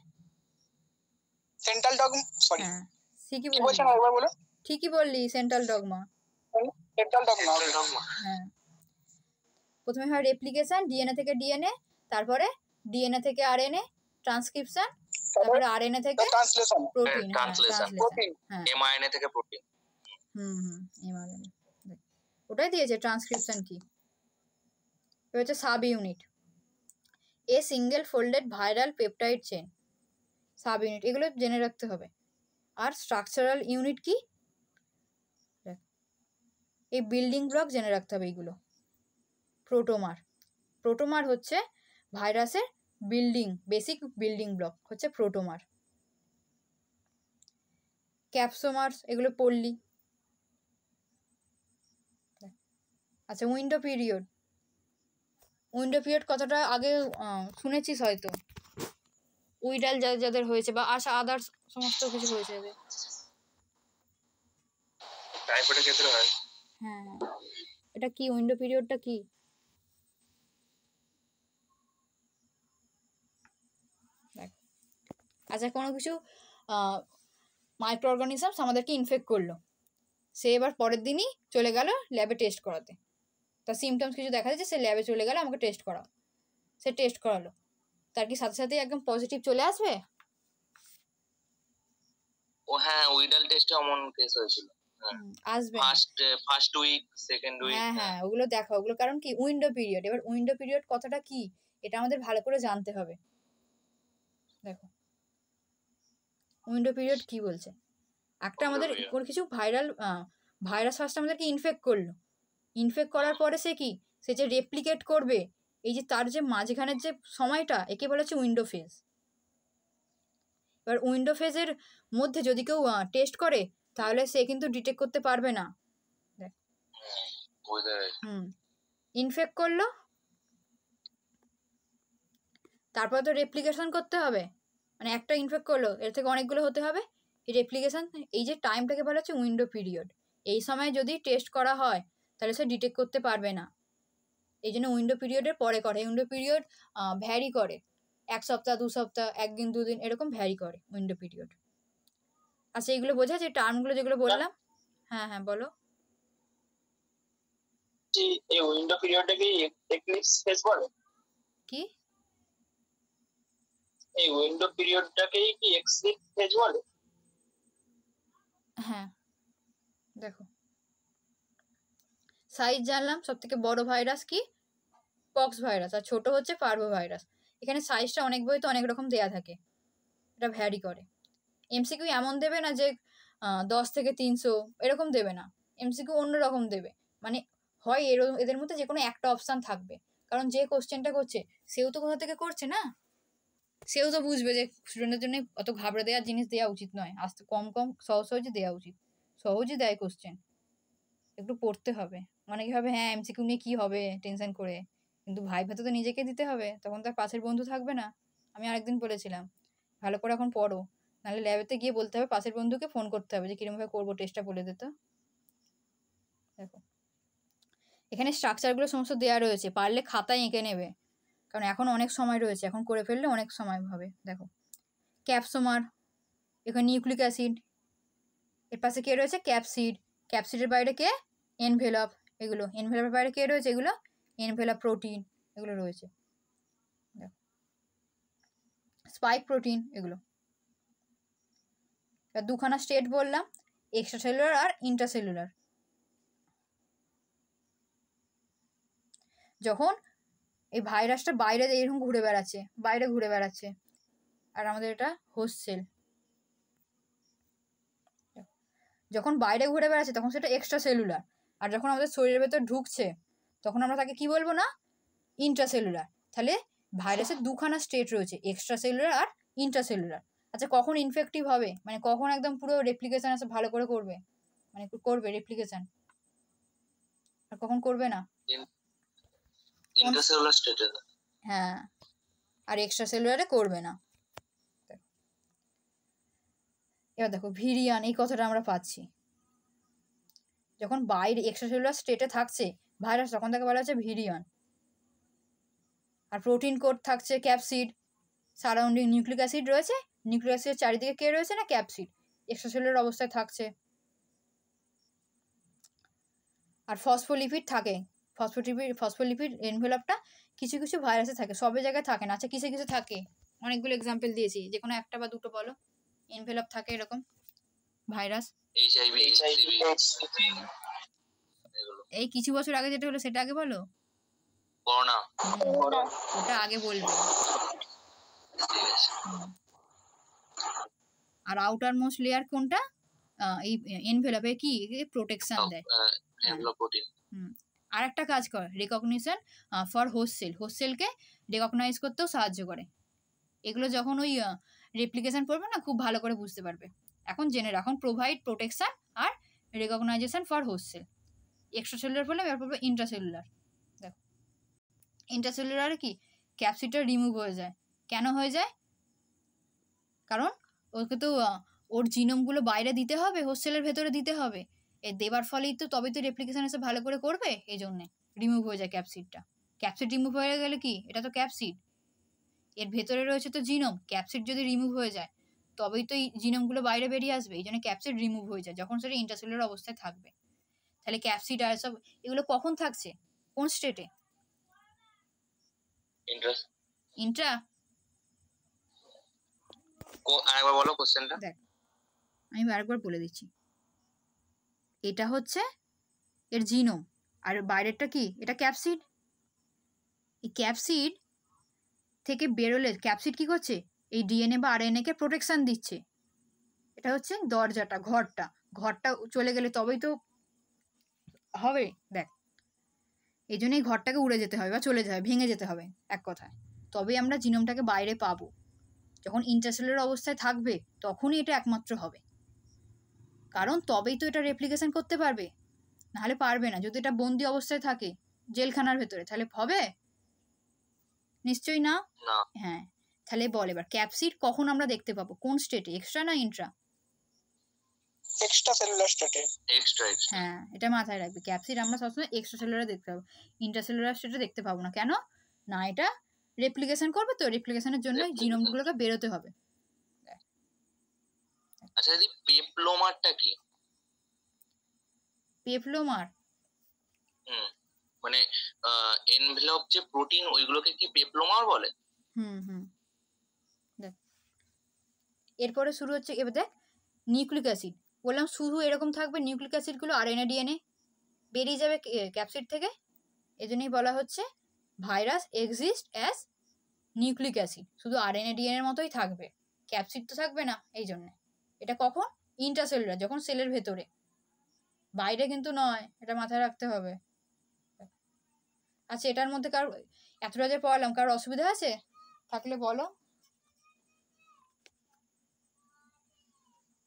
Central dogma. সরি, হ্যাঁ, ঠিকই কি বললি, বলছেন একবার বলো। ঠিকই বললি, সেন্ট্রাল ডগমা। Central dogma. হ্যাঁ, প্রথমে হয় রেপ্লিকেশন, ডিএনএ থেকে ডিএনএ, তারপরে ডিএনএ থেকে আরএনএ ট্রান্সক্রিপশন, তারপরে আরএনএ থেকে ট্রান্সলেশন, প্রোটিন। ট্রান্সলেশন, হ্যাঁ এমআরএনএ থেকে প্রোটিন। এমআরএনএ ওটাই দিয়েছে ট্রান্সক্রিপশন কি। এটা হচ্ছে sub unit, a single folded viral peptide chain, sub unit এগুলো জেনে রাখতে হবে। আর স্ট্রাকচারাল ইউনিট কি, এই বিল্ডিং ব্লক জেনে রাখতে হবে এইগুলো। প্রোটোমার, প্রোটোমার হচ্ছে ভাইরাসের বেসিক বিল্ডিং ব্লক হচ্ছে প্রোটোমার। ক্যাপসোমার্স এগুলো পড়লি। আচ্ছা উইন্ডো পিরিয়ড, উইন্ডো পিরিয়ড কথাটা আগে শুনেছিস হয়তো, উইডাল যাদের হয়েছে বা আদার্স সমস্ত কিছু হয়েছে যাদের। টাইফয়েডের ক্ষেত্রে হয়। হ্যাঁ এটা কি উইন্ডো পিরিয়ডটা কি? আচ্ছা কোনো কিছু মাইক্রো অর্গানিজমস আমাদেরকে ইনফেক্ট করলো, সে এবার পরের দিনই চলে গেল ল্যাবে টেস্ট করাতে, তার সিমটমস কিছু দেখা যাচ্ছে, সে ল্যাবে চলে গেল আমাকে টেস্ট করাও, সে টেস্ট করালো, তার কি সাথে সাথেই একদম পজিটিভ চলে আসবে? ও হ্যাঁ উইডাল টেস্টে অমন কেস হয়েছিল, আসবে ফার্স্ট উইক সেকেন্ড উইক। হ্যাঁ ওগুলো দেখো, ওগুলো কারণ কি উইন্ডো পিরিয়ড। এবার উইন্ডো পিরিয়ড কথাটা কি এটা আমাদের ভালো করে জানতে হবে। দেখো উইন্ডো পিরিয়ড কি বলছে, একটা আমাদের কোনো কিছু ভাইরাস ফার্স্ট আমাদেরকে ইনফেক্ট করলো, ইনফেক্ট করার পরে সে যে রেপ্লিকেট করবে, এই যে তার যে মাঝখানের যে সময়টা, একে বলা হচ্ছে উইন্ডো ফেজ। এবার উইন্ডো ফেজের মধ্যে যদি কেউ টেস্ট করে তাহলে সে কিন্তু ডিটেক্ট করতে পারবে না। ইনফেক্ট করলো, তারপর তো রেপ্লিকেশন করতে হবে, মানে একটা ইনফেক্ট করলো এর থেকে অনেকগুলো হতে হবে। এই রেপ্লিকেশন, এই যে টাইমটাকে বলা হচ্ছে উইন্ডো পিরিয়ড। এই সময় যদি টেস্ট করা হয় তাহলে সে ডিটেক্ট করতে পারবে না, এই জন্য উইন্ডো পিরিয়ডের পরে করে। উইন্ডো পিরিয়ড ভ্যারি করে, 1 সপ্তাহ 2 সপ্তাহ 1 দিন 2 দিন এরকম ভ্যারি করে উইন্ডো পিরিয়ড। আচ্ছা এইগুলো বোঝা যায় টার্মগুলো যেগুলো বললাম? হ্যাঁ হ্যাঁ বলো। এই উইন্ডো পিরিয়ডটাকে এক্লিপস ফেজ বলে কি? এই উইন্ডো পিরিয়ডটাকেই কি এক্লিপস ফেজ বলে? হ্যাঁ দেখো সাইজ জানলাম, সবথেকে বড় ভাইরাস কি পক্স ভাইরাস, আর ছোট হচ্ছে পার্ভো ভাইরাস। এখানে সাইজটা অনেক বইতে অনেক রকম দেয়া থাকে, এটা ভ্যারি করে। এমসিকিউ এমন দেবে না যে 10 থেকে 300 এরকম দেবে না, এমসিকিউ অন্য রকম দেবে, মানে হয় এদের মধ্যে যে কোনো একটা অপশান থাকবে, কারণ যে কোশ্চেনটা করছে সেও তো কোথা থেকে করছে না, সেও তো বুঝবে যে স্টুডেন্টের জন্য অত ঘাবড়ে দেওয়ার জিনিস দেওয়া উচিত নয়, আস্তে কম সহজে দেওয়া উচিত। সহজে দেয় কোশ্চেন, একটু পড়তে হবে, মানে কি হবে হ্যাঁ এমসিকিউ নিয়ে কী হবে টেনশন করে, কিন্তু ভাইভাতে তো নিজেকে দিতে হবে, তখন তার পাশের বন্ধু থাকবে না। আমি আরেকদিন বলেছিলাম ভালো করে এখন পড়ো, নাহলে ল্যাবেতে গিয়ে বলতে হবে, পাশের বন্ধুকে ফোন করতে হবে যে কিরমভাবে করবো টেস্টটা বলে দিত। দেখো এখানে স্ট্রাকচারগুলো সমস্ত দেওয়া রয়েছে, পারলে খাতায় এঁকে নেবে, কারণ এখন অনেক সময় রয়েছে, এখন করে ফেললে অনেক সময় হবে। দেখো ক্যাপসোমার, এখানে নিউক্লিক অ্যাসিড, এর পাশে কে রয়েছে ক্যাপসিড, ক্যাপসিডের বাইরে কে এনভেলপ, এগুলো এনভেলপের বাইরে কে রয়েছে, এগুলো এনভেলপ প্রোটিন, এগুলো রয়েছে। দেখো স্পাইক প্রোটিন, এগুলো দুখানা স্টেট বললাম, এক্সট্রা সেলুলার আর ইন্ট্রাসেলুলার। যখন এই ভাইরাসটা বাইরে এরকম ঘুরে বেড়াচ্ছে, আর আমাদের এটা হোস্ট সেল, যখন বাইরে ঘুরে বেড়াচ্ছে তখন সেটা এক্সট্রা সেলুলার, আর যখন আমাদের শরীরের ভেতর ঢুকছে তখন আমরা তাকে কি বলবো না ইন্ট্রাসেলুলার। তাহলে ভাইরাসের দুখানা স্টেট রয়েছে, এক্সট্রা সেলুলার আর ইন্ট্রাসেলুলার। আচ্ছা কখন ইনফেক্টিভ হবে, মানে কখন একদম পুরো রেপ্লিকেশন আছে ভালো করে করবে, মানে করবে রেপ্লিকেশন, আর কখন করবে না ইন্টারসেলুলার স্টেটে। হ্যাঁ আর এক্সট্রা সেলুলারে করবে না। এবার দেখো ভিরিয়ান, এই কথাটা আমরা পাচ্ছি, যখন বাইরে এক্সট্রা সেলুলার স্টেটে থাকছে ভাইরাস তখন তাকে বলা হচ্ছে ভিরিয়ান। আর প্রোটিন কোড থাকছে ক্যাপসিড, সারাউন্ডিং নিউক্লিক অ্যাসিড রয়েছে, নিউক্লিক অ্যাসিডের চারিদিকে কে রয়েছে না ক্যাপসিড, এক্সট্রা সেলুলার অবস্থায় থাকছে। আর ফসফোলিপিড থাকে, ফসফোলিপিড এনভেলপটা কিছু কিছু ভাইরাসে থাকে, সবে জায়গায় থাকে না। আচ্ছা কিসে কিসে থাকে, অনেকগুলো এক্সাম্পল দিয়েছি, যে কোনো একটা বা দুটো বলো এনভেলপ থাকে এরকম ভাইরাস। HIV, HCV, এই কিছু বছর আগে যেটা হলো সেটা আগে বলো। করোনা। ওটা আগে বলবে। আর আউটার মোস্ট লেয়ার কোনটা, এই এনভেলপে কি প্রোটেকশন দেয়। Envelope protein. আর একটা কাজ করে recognition for host cell, host সেলকে রেকগনাইজ করতেও সাহায্য করে। এগুলো যখন ওই রেপ্লিকেশন করবে না খুব ভালো করে বুঝতে পারবে। এখন জেনে রাখুন প্রোভাইড প্রোটেকশন আর recognition for host cell. Extra cellular বললাম, এবার পড়বো ইন্ট্রাসেলুলার। দেখো ইন্ট্রাসেলুলারে কি ক্যাপসিডটা রিমুভ হয়ে যায়। কেন হয়ে যায়? কারণ ওকে তো ওর জিনোমগুলো বাইরে দিতে হবে, হোস্ট সেলের ভেতরে দিতে হবে। এ দেবার ফলেই তো তবে তো রেপ্লিকেশন এসে ভালো করে করবে, এই জন্যে রিমুভ হয়ে যায় ক্যাপসিডটা। ক্যাপসিড রিমুভ হয়ে গেলে কি, এটা তো ক্যাপসিড, এর ভেতরে রয়েছে তো জিনোম। ক্যাপসিড যদি রিমুভ হয়ে যায় তবেই তো এই জিনোমগুলো বাইরে বেরিয়ে আসবে, এই জন্য ক্যাপসিড রিমুভ হয়ে যায় যখন সেটা ইন্ট্রাসেলুলার অবস্থায় থাকবে। তাহলে ক্যাপসিড আর সব এগুলো কখন থাকছে, কোন স্টেটে? ইন্ট্রা। আরেকবার বলো কোশ্চেনটা। দেখ আমি আরেকবার বলে দিচ্ছি, এটা হচ্ছে এর জিনোম, আর বাইরেরটা কি, এটা ক্যাপসিড। এই ক্যাপসিড থেকে বেরোলে ক্যাপসিড কি করছে, এই ডিএনএ বা আরএনএ কে প্রোটেকশন দিচ্ছে। এটা হচ্ছে দরজাটা, ঘরটা চলে গেলে তবেই তো হবে। দেখ এই জন্যই ঘরটাকে উড়ে যেতে হবে বা চলে যাবে, ভেঙে যেতে হবে এক কথায়, তবেই আমরা জিনোমটাকে বাইরে পাবো। যখন ইন্ট্রাসেলুলার অবস্থায় থাকবে তখনই এটা একমাত্র হবে, কারণ তবেই তো এটা রেপ্লিকেশন করতে পারবে, নাহলে পারবে না। যদি এটা বন্দি অবস্থায় থাকে জেলখানার ভেতরে তাহলে হবে? নিশ্চয়ই না। হ্যাঁ, তাহলে বল এবার ক্যাপসিড কখন আমরা দেখতে পাবো, কোন স্টেটে, এক্সট্রা না ইন্ট্রা? এক্সট্রা সেলুলার স্টেটে। হ্যাঁ, এটা মাথায় রাখবে, ক্যাপসিড আমরা সবসময় এক্সট্রা সেলুলারে দেখতে পাবো, ইন্ট্রাসেলুলার স্টেটে দেখতে পাবো না। কেন না, এটা রেপ্লিকেশন করবে, তো রেপ্লিকেশনের জন্য জিনোমগুলোকে বেরোতে হবে। আচ্ছা দিদি, পেপলোমারটা কি? পেপলোমার মানে এনভেলপ যে প্রোটিন ওইগুলোকে কি পেপলোমার বলে? দেখ এরপরে শুরু হচ্ছে, এবার দেখ নিউক্লিক অ্যাসিড বললাম, শুধু এরকম থাকবে নিউক্লিক অ্যাসিডগুলো, আরএনএ ডিএনএ বেরিয়ে যাবে ক্যাপসিড থেকে। এজন্যই বলা হচ্ছে virus exist as nucleic acid, শুধু আরএনএ ডিএনএর মতোই থাকবে, ক্যাপসিড তো থাকবে না। এই জন্যে এটা কখন, ইন্ট্রাসেলুলার, যখন সেলের ভেতরে, বাইরে কিন্তু নয়, এটা মাথায় রাখতে হবে। আচ্ছা এটার মধ্যে কার এতটা যে পড়ালাম কারোর অসুবিধা আছে থাকলে বলো,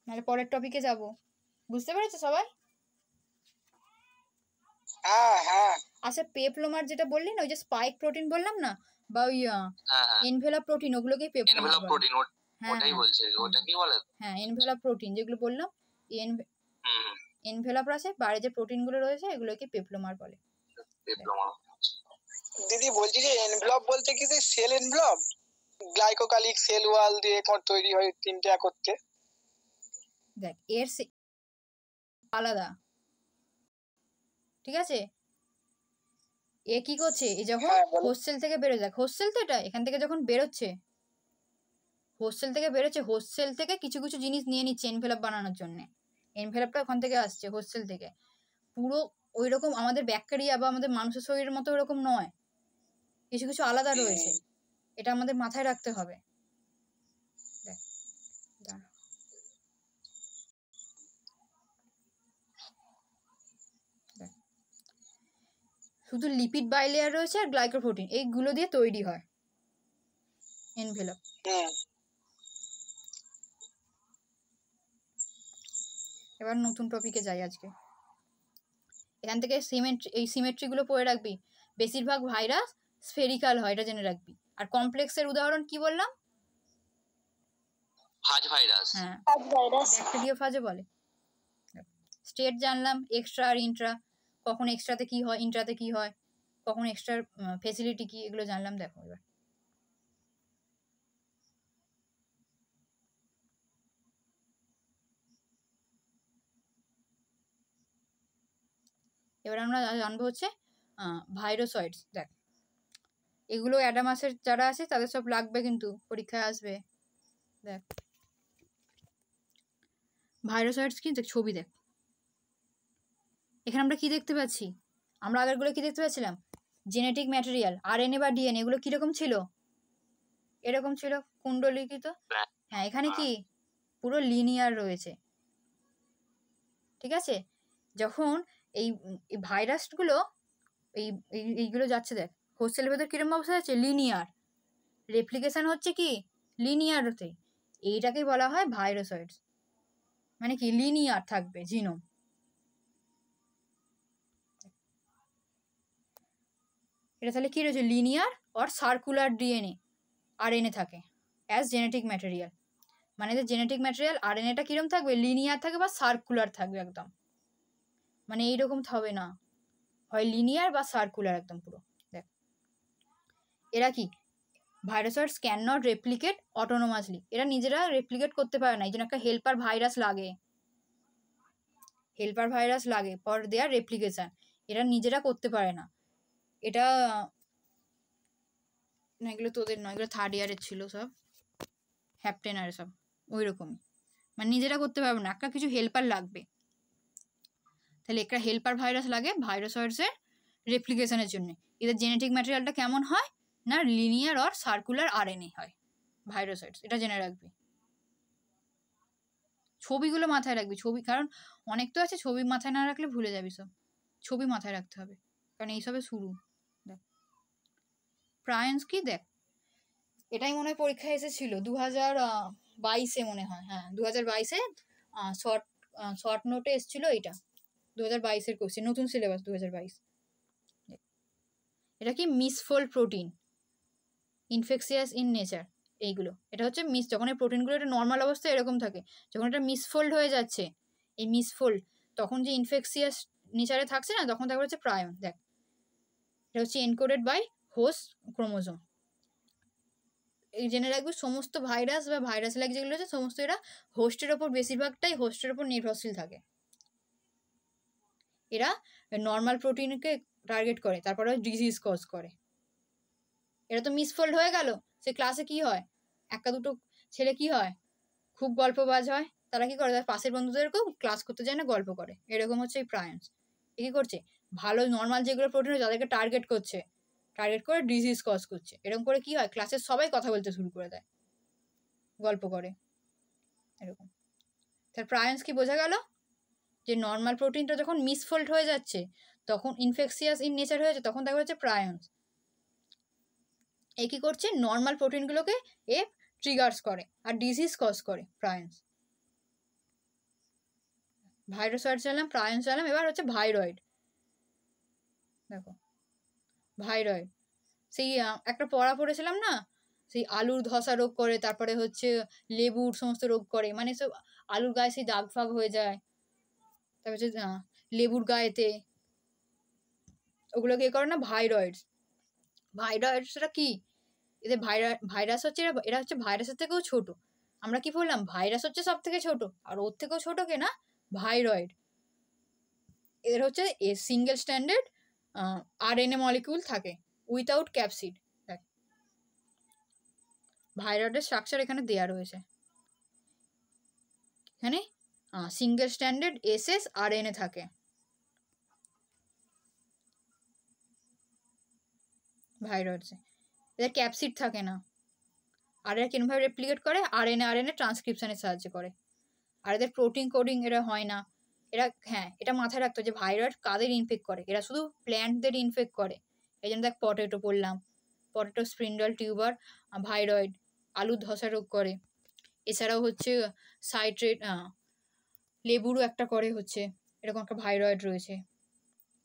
নাহলে পরের টপিকে যাব। বুঝতে পেরেছো সবাই? হ্যাঁ। আচ্ছা পেপলোমার যেটা বললি না, ওই যে স্পাইক প্রোটিন বললাম না, বা ওই এনভেলাপ প্রোটিন, ওগুলোকে পেপলোমার বলে। প্রোটিন ওটাই বলছে, ওটা কি বলে? হ্যাঁ এনভেলাপ প্রোটিন যেগুলো বললাম, এনভেলাপ আছে, বাইরে যে প্রোটিনগুলো রয়েছে এগুলোকে পেপলোমার বলে। পেপলোমার। দিদি বলছি যে এনভেলপ বলতে কি যে সেল এনভেলপ, গ্লাইকোকালিক সেল ওয়াল দিয়ে তৈরি হয় তিনটে একত্রে। দেখ এর আলাদা, ঠিক আছে? এ কি করছে, এ যখন হোস্টেল থেকে বেরোয়, দেখ হোস্টেল তো এটা, এখান থেকে যখন বেরোচ্ছে, হোস্টেল থেকে কিছু কিছু জিনিস নিয়ে নিচ্ছে এনভেলপ বানানোর জন্য। এনভেলপটা ওখান থেকে আসছে হোস্টেল থেকে, পুরো ওই রকম আমাদের ব্যাকটেরিয়া বা আমাদের মানুষের শরীরের মতো ওরকম নয়, কিছু কিছু আলাদা রয়েছে, এটা আমাদের মাথায় রাখতে হবে। শুধু লিপিড বাইলেয়ার রয়েছে আর গ্লাইকোপ্রোটিন, এইগুলো দিয়ে তৈরি হয় এনভেলপ। এবার নতুন টপিকে যাই আজকে। এখান থেকে সিমেট্রিগুলো পড়ে রাখবি। বেশিরভাগ ভাইরাস স্ফেরিক্যাল হয়, এটা জেনে রাখবি। আর কমপ্লেক্সের উদাহরণ কি বললাম? ফাজ ভাইরাস। হ্যাঁ, ব্যাকটেরিওফাজও বলে। স্টেট জানলাম, এক্সট্রা আর ইন্ট্রা, কখন এক্সট্রাতে কি হয়, ইন্ট্রাতে কি হয়, কখন এক্সট্রার ফেসিলিটি কি, এগুলো জানলাম। দেখো এবার আমরা জানবো হচ্ছে ভাইরোসয়েডস। দেখ এগুলো অ্যাডামাসের যারা আছে তাদের সব লাগবে, কিন্তু পরীক্ষায় আসবে। দেখ ভাইরোসয়েডস কি, দেখ ছবি দেখ, এখানে আমরা কি দেখতে পাচ্ছি, আমরা আগেরগুলো কি দেখতে পাচ্ছিলাম, জেনেটিক ম্যাটেরিয়াল RNA বা DNA, এগুলো কীরকম ছিল, এরকম ছিল কুণ্ডলিখিত। হ্যাঁ এখানে কি পুরো লিনিয়ার রয়েছে, ঠিক আছে। যখন এই ভাইরাসগুলো এইগুলো যাচ্ছে, দেখ হোস্টেলের ভেতর কিরকম অবস্থা যাচ্ছে, লিনিয়ার, রেপ্লিকেশন হচ্ছে কি লিনিয়ারতে, এইটাকেই বলা হয় ভাইরোসয়েডস। মানে কি লিনিয়ার থাকবে জিনোম। এটা তাহলে কি রয়েছে, linear or circular DNA RNA থাকে অ্যাজ জেনেটিক ম্যাটেরিয়াল। মানে যে জেনেটিক ম্যাটেরিয়াল RNAটা কিরকম থাকবে, লিনিয়ার থাকবে বা সার্কুলার থাকবে একদম, মানে এইরকম হবে না, হয় লিনিয়ার বা সার্কুলার একদম পুরো। দেখ এরা কি ভাইরাসয়েডস ক্যান নট রেপ্লিকেট অটোনোমাসলি, এরা নিজেরা রেপ্লিকেট করতে পারে না, এই জন্য একটা হেল্পার ভাইরাস লাগে, হেল্পার ভাইরাস লাগে ফর দেয়ার রেপ্লিকেশন, এরা নিজেরা করতে পারে না। এটা না, এগুলো তোদের নয়, এগুলো থার্ড ইয়ারের ছিল সব, হ্যাপটেনারে সব ওই রকমই, মানে নিজেরা করতে পারবে না, একটা কিছু হেল্পার লাগবে। তাহলে একটা হেল্পার ভাইরাস লাগে ভাইরাসয়েডসের রেপ্লিকেশনের জন্য। এদের জেনেটিক ম্যাটেরিয়ালটা কেমন হয় না, লিনিয়ার অর সার্কুলার RNA হয় ভাইরাসয়েডস, এটা জেনে রাখবি। ছবিগুলো মাথায় রাখবি, ছবি, কারণ অনেক তো আছে ছবি মাথায় না রাখলে ভুলে যাবি সব, ছবি মাথায় রাখতে হবে, কারণ এইসবে শুরু। দেখ প্রায়ন্স কি, দেখ এটাই মনে হয় পরীক্ষায় এসেছিল 2022-এ মনে হয়, হ্যাঁ 2022-এ শর্ট নোটে এসেছিল এইটা, 2022-এর কোশ্চেন, নতুন সিলেবাস 2022। এটা কি মিসফোল্ড প্রোটিন, ইনফেকশিয়াস ইন নেচার, এইগুলো এটা হচ্ছে যখন এই প্রোটিনগুলো এটা নর্মাল অবস্থায় এরকম থাকে, যখন এটা মিসফোল্ড হয়ে যাচ্ছে, এই মিসফোল্ড তখন যে ইনফেকশিয়াস নেচারে থাকছে না, তখন তারপর হচ্ছে প্রায়ন। দেখ এটা হচ্ছে এনকোডেড বাই হোস্ট ক্রোমোজোম। এই জেনে রাখবি সমস্ত ভাইরাস বা ভাইরাস লাইক যেগুলো আছে সমস্ত এরা হোস্টের ওপর, বেশিরভাগটাই হোস্টের ওপর নির্ভরশীল থাকে। এরা নর্মাল প্রোটিনকে টার্গেট করে, তারপরে ডিজিজ কজ করে। এরা তো মিসফোল্ড হয়ে গেল, সে ক্লাসে কি হয়, একটা দুটো ছেলে কি হয় খুব গল্পবাজ হয়, তারা কি করে তার পাশের বন্ধুদেরকেও ক্লাস করতে যায় না, গল্প করে, এরকম হচ্ছে এই প্রায়ন্স। এ কী করছে, ভালো নর্মাল যেগুলো প্রোটিন তাদেরকে টার্গেট করছে, টার্গেট করে ডিজিজ কজ করছে, এরকম করে কি হয় ক্লাসের সবাই কথা বলতে শুরু করে দেয়, গল্প করে, এরকম। তার প্রায়ন্স কি বোঝা গেল, যে নর্মাল প্রোটিনটা যখন মিসফোল্ড হয়ে যাচ্ছে, তখন ইনফেকশিয়াস ইন নেচার হয়ে যাচ্ছে, তখন দেখা হচ্ছে প্রায়ন্স। এ কী করছে, নর্মাল প্রোটিনগুলোকে এ ট্রিগার্স করে আর ডিজিজ কজ করে, প্রায়ন্স। ভাইরাসয়েড চাইলাম, প্রায়ন্স চাইলাম, এবার হচ্ছে ভাইরয়েড। দেখো ভাইরয়েড, সেই একটা পড়া পড়েছিলাম না, সেই আলুর ধসা রোগ করে, তারপরে হচ্ছে লেবুর সমস্ত রোগ করে, মানে সব আলুর গায়ে সেই দাগ ফাগ হয়ে যায়, তারপর হচ্ছে লেবুর গায়েতে, ওগুলোকে এ করে না ভাইরয়েডস। ভাইরয়েডসটা কি, এদের ভাইরাস হচ্ছে, এরা হচ্ছে ভাইরাসের থেকেও ছোট। আমরা কি বললাম, ভাইরাস হচ্ছে সব থেকে ছোট, আর ওর থেকেও ছোট কে না, ভাইরয়েড। এদের হচ্ছে সিঙ্গেল স্ট্যান্ডার্ড RNA মলিকিউল থাকে উইথাউট ক্যাপসিড। দেখ ভাইরয়েডের স্ট্রাকচার এখানে দেয়া রয়েছে, এখানে সিঙ্গেল স্ট্যান্ডার্ড SS RNA থাকে, ভাইরয়েডসে এদের ক্যাপসিড থাকে না। আর এরা কিরমভাবে রেপ্লিকেট করে, RNA ট্রান্সক্রিপশনের সাহায্যে করে, আর এদের প্রোটিন কোডিং এরা হয় না। এরা, হ্যাঁ এটা মাথায় রাখতো যে ভাইরয়েড কাদের ইনফেক্ট করে, এরা শুধু প্ল্যান্টদের ইনফেক্ট করে। এই জন্য দেখ পটেটো পড়লাম, পটেটো স্প্রিন্ডল টিউবার ভাইরয়েড, আলুর ধসা রোগ করে। এছাড়াও হচ্ছে সাইট্রেট, লেবুরও একটা করে, হচ্ছে এরকম একটা ভাইরয়েড রয়েছে।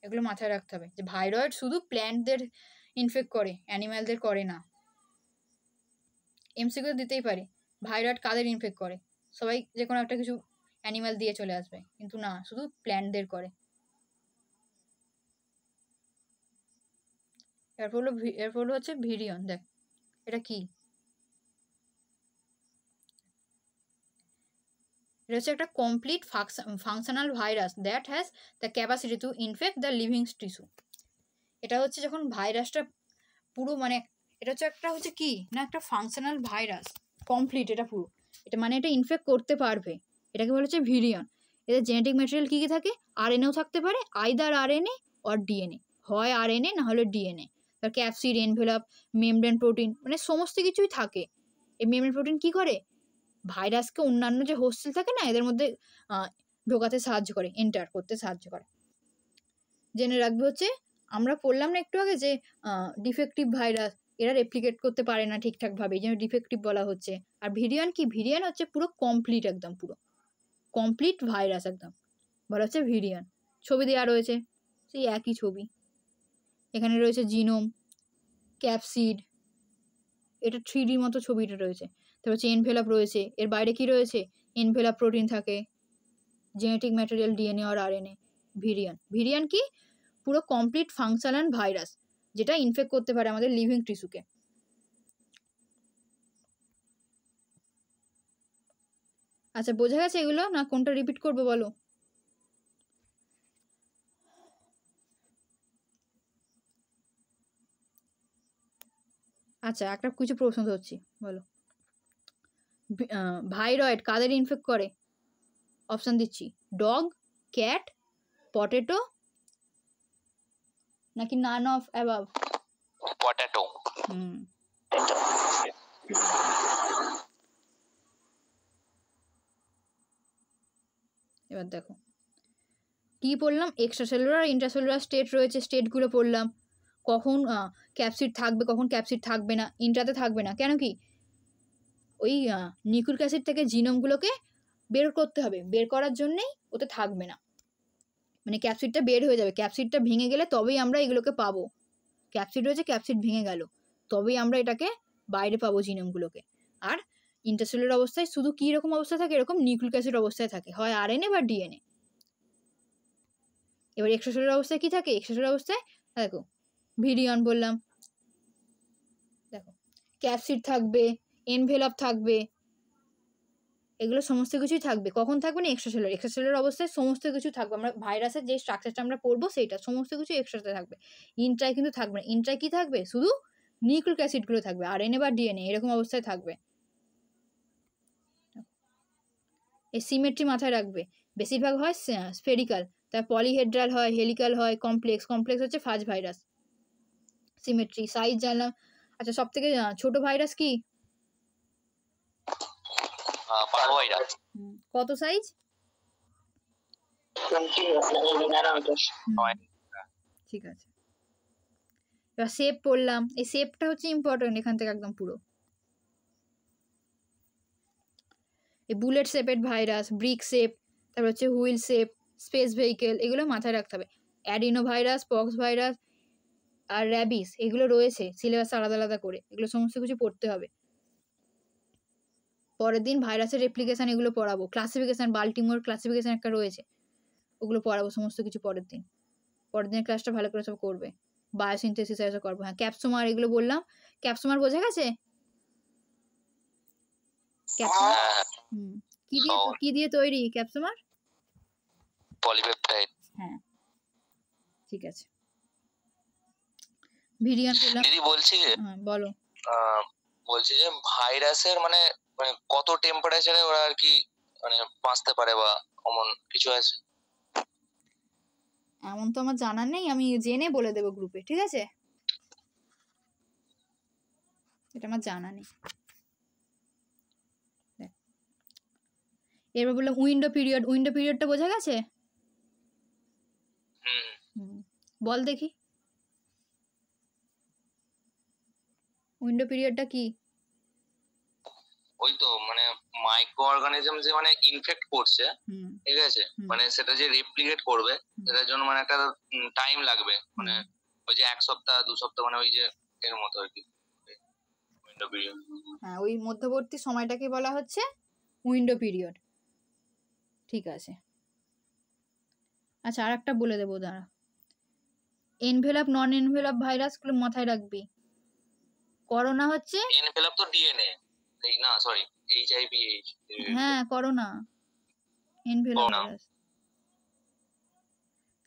এগুলো মাথায় রাখতে হবে যে ভাইরয়েড শুধু প্ল্যান্টদের ইনফেক্ট করে, অ্যানিম্যালদের করে না। MCQ দিতেই পারে, ভাইরয়েড কাদের ইনফেক্ট করে, সবাই যে কোনো একটা কিছু অ্যানিম্যাল দিয়ে চলে আসবে, কিন্তু না, শুধু প্ল্যান্টদের করে। এরপর হচ্ছে ভিরিয়ন। দেখ এটা কি, এটা হচ্ছে একটা complete functional virus that has the capacity to infect the living tissue. এটা হচ্ছে যখন ভাইরাসটা পুরো মানে এটা হচ্ছে একটা হচ্ছে কি না একটা ফাংশনাল ভাইরাস কমপ্লিট, এটা পুরো এটা মানে এটা ইনফেক্ট করতে পারবে, এটাকে বলা হচ্ছে ভিরিয়ন। এদের জেনেটিক ম্যাটেরিয়াল কী কী থাকে, আরএনএও থাকতে পারে, আইদার আরএনএ অর ডিএনএ, হয় আরএনএ না হলে ডিএনএ, তার ক্যাপসিড, এনভেলাপ, মেমব্রেন প্রোটিন, মানে সমস্ত কিছুই থাকে। এই মেমব্রেন প্রোটিন কী করে, ভাইরাসকে অন্যান্য যে হোস্টেল থাকে না এদের মধ্যে ঢোকাতে সাহায্য করে, এন্টার করতে সাহায্য করে। জেনে রাখবে হচ্ছে আমরা পড়লাম না একটু আগে যে ডিফেক্টিভ ভাইরাস, এরা রেপ্লিকেট করতে পারে না ঠিকঠাকভাবে, এই জন্য ডিফেক্টিভ বলা হচ্ছে। আর ভিরিয়ান কি, ভিরিয়ান হচ্ছে পুরো কমপ্লিট, একদম পুরো কমপ্লিট ভাইরাস একদম বলা হচ্ছে ভিরিয়ান। ছবি দেওয়া রয়েছে, সেই একই ছবি, এখানে রয়েছে জিনোম, ক্যাপসিড, এটা 3D মতো ছবিটা রয়েছে। তারপর হচ্ছে এনভেলাপ রয়েছে, এর বাইরে কি রয়েছে, এনভেলাপ প্রোটিন থাকে, জেনেটিক ম্যাটেরিয়াল ডিএনএ আর আরএনএ। ভিরিয়ান, ভিরিয়ান কি পুরো কমপ্লিট ফাংশনাল ভাইরাস যেটা ইনফেক্ট করতে পারে আমাদের লিভিং টিস্যুকে। আচ্ছা বোঝা গেছে এগুলো, না কোনটা রিপিট করবো বলো? আচ্ছা একটা কিছু প্রশ্ন ধরছি, বলো। ভাইরয়েড কাদের ইনফেক্ট করে? অপশন দিচ্ছি, ডগ, ক্যাট, পটেটো, নাকি নান অফ অ্যাবাভ? পটেটো। এবার দেখো কি পড়লাম, এক্সট্রাসেলুলার ইন্ট্রাসেলুলার স্টেট রয়েছে, স্টেটগুলো পড়লাম। কখন ক্যাপসিড থাকবে কখন ক্যাপসিড থাকবে না, ইন্ট্রাতে থাকবে না, কেন কি ওই নিউক্লিক অ্যাসিড থেকে জিনোমগুলোকে বের করতে হবে, বের করার জন্যেই ওতে থাকবে না, মানে ক্যাপসিডটা বের হয়ে যাবে, ক্যাপসিডটা ভেঙে গেলে তবেই আমরা এগুলোকে পাবো। ক্যাপসিড রয়েছে, ক্যাপসিড ভেঙে গেল তবেই আমরা এটাকে বাইরে পাবো জিনোমগুলোকে। আর ইন্টারসেলুলার অবস্থায় শুধু কী রকম অবস্থায় থাকে, এরকম নিউক্লিক অ্যাসিড অবস্থায় থাকে, হয় আরএনএ বা ডিএনএ। এবার এক্সট্রাসেলুলার অবস্থায় কি থাকে, এক্সট্রাসেলুলার অবস্থায় দেখো ভিরিয়ন বললাম, দেখো ক্যাপসিড থাকবে, এনভেলাপ থাকবে, এগুলো সমস্ত কিছুই থাকবে। কখন থাকবে না, এক্সট্রাসেলুলার, এক্সট্রাসেলুলার অবস্থায় সমস্ত কিছু থাকবে, আমরা ভাইরাসের যে স্ট্রাকচারটা আমরা পড়বো সেইটা সমস্ত কিছু এক্সট্রাতে থাকবে। ইন্ট্রায় কিন্তু থাকবে না, ইন্ট্রায় কি থাকবে, শুধু নিউক্লিক অ্যাসিডগুলো থাকবে, আরএনএ বা ডিএনএ এরকম অবস্থায় থাকবে। এই সিমেট্রি মাথায় রাখবে, বেশিরভাগ হয় স্ফেরিক্যাল, তার পলিহেড্রাল হয়, হেলিক্যাল হয়, কমপ্লেক্স, কমপ্লেক্স হচ্ছে ফাজ ভাইরাস। সিমেট্রি, সাইজ জানলাম। আচ্ছা সব থেকে ছোট ভাইরাস কি, পারভাইরাস। কত সাইজ? 20 ন্যানোমিটার। ঠিক আছে, এবার শেপ পড়লাম, এই শেপটা হচ্ছে ইম্পর্টেন্ট এখান থেকে একদম পুরো। এই বুলেট শেপের ভাইরাস, ব্রিক শেপ, তারপর হচ্ছে হুইল শেপ, স্পেস ভেহিকেল, এগুলো মাথায় রাখতে হবে। অ্যাডিনো ভাইরাস, পক্স ভাইরাস আর র্যাবিস এগুলো রয়েছে সিলেবাস আলাদা আলাদা করে, এগুলো সমস্ত কিছু পড়তে হবে। পরের দিন ভাইরাসের রেপ্লিকেশন এগুলো পড়াবো, ক্লাসিফিকেশন, বাল্টিমোর ক্লাসিফিকেশন একটা রয়েছে, ওগুলো পড়াবো সমস্ত কিছু পরের দিন। পরের দিনের ক্লাসটা ভালো করে সব করবে, বায়োসিনথেসিস এসব করবো। হ্যাঁ ক্যাপসোমার এগুলো বললাম, ক্যাপসোমার বোঝা গেছে? কি দিয়ে তৈরি ক্যাপসোমার? পলিপেপটাইড। হ্যাঁ ঠিক আছে। ভিরিয়ান বললাম। দিদি বলছি যে বলো। বলছি যে ভাইরাসের মানে কত টেম্পারেচারে ওরা আর কি মানে বাঁচতে পারে বা এমন কিছু আছে? এমন তো আমার জানা নেই, আমি জেনে বলে দেবো গ্রুপে, ঠিক আছে? এটা আমার জানা নেই। এবার বললাম উইন্ডো পিরিয়ড, উইন্ডো পিরিয়ডটা বোঝা গেছে? বল দেখি উইন্ডো পিরিয়ডটা কি? ওই তো মানে মাইক্রো অর্গানিজম যে মানে ইনফেক্ট করছে, ঠিক আছে, মানে সেটা যে রেপ্লিকেট করবে সেটার জন্য মানে একটা টাইম লাগবে, মানে ওই যে 1 সপ্তাহ 2 সপ্তাহ, মানে ওই যে এর মতো আর কি উইন্ডো পিরিয়ড। হ্যাঁ ওই মধ্যবর্তী সময়টাকে বলা হচ্ছে উইন্ডো পিরিয়ড, ঠিক আছে। আচ্ছা আর একটা বলে দেবো, দাঁড়া। এনভেলাপ নন এনভেলাপ ভাইরাসগুলো মাথায় রাখবি। করোনা হচ্ছে এনভেলাপ তো ডিএনএ, এই না সরি এইচআইভি এইচ। হ্যাঁ করোনা এনভেলাপ ভাইরাস।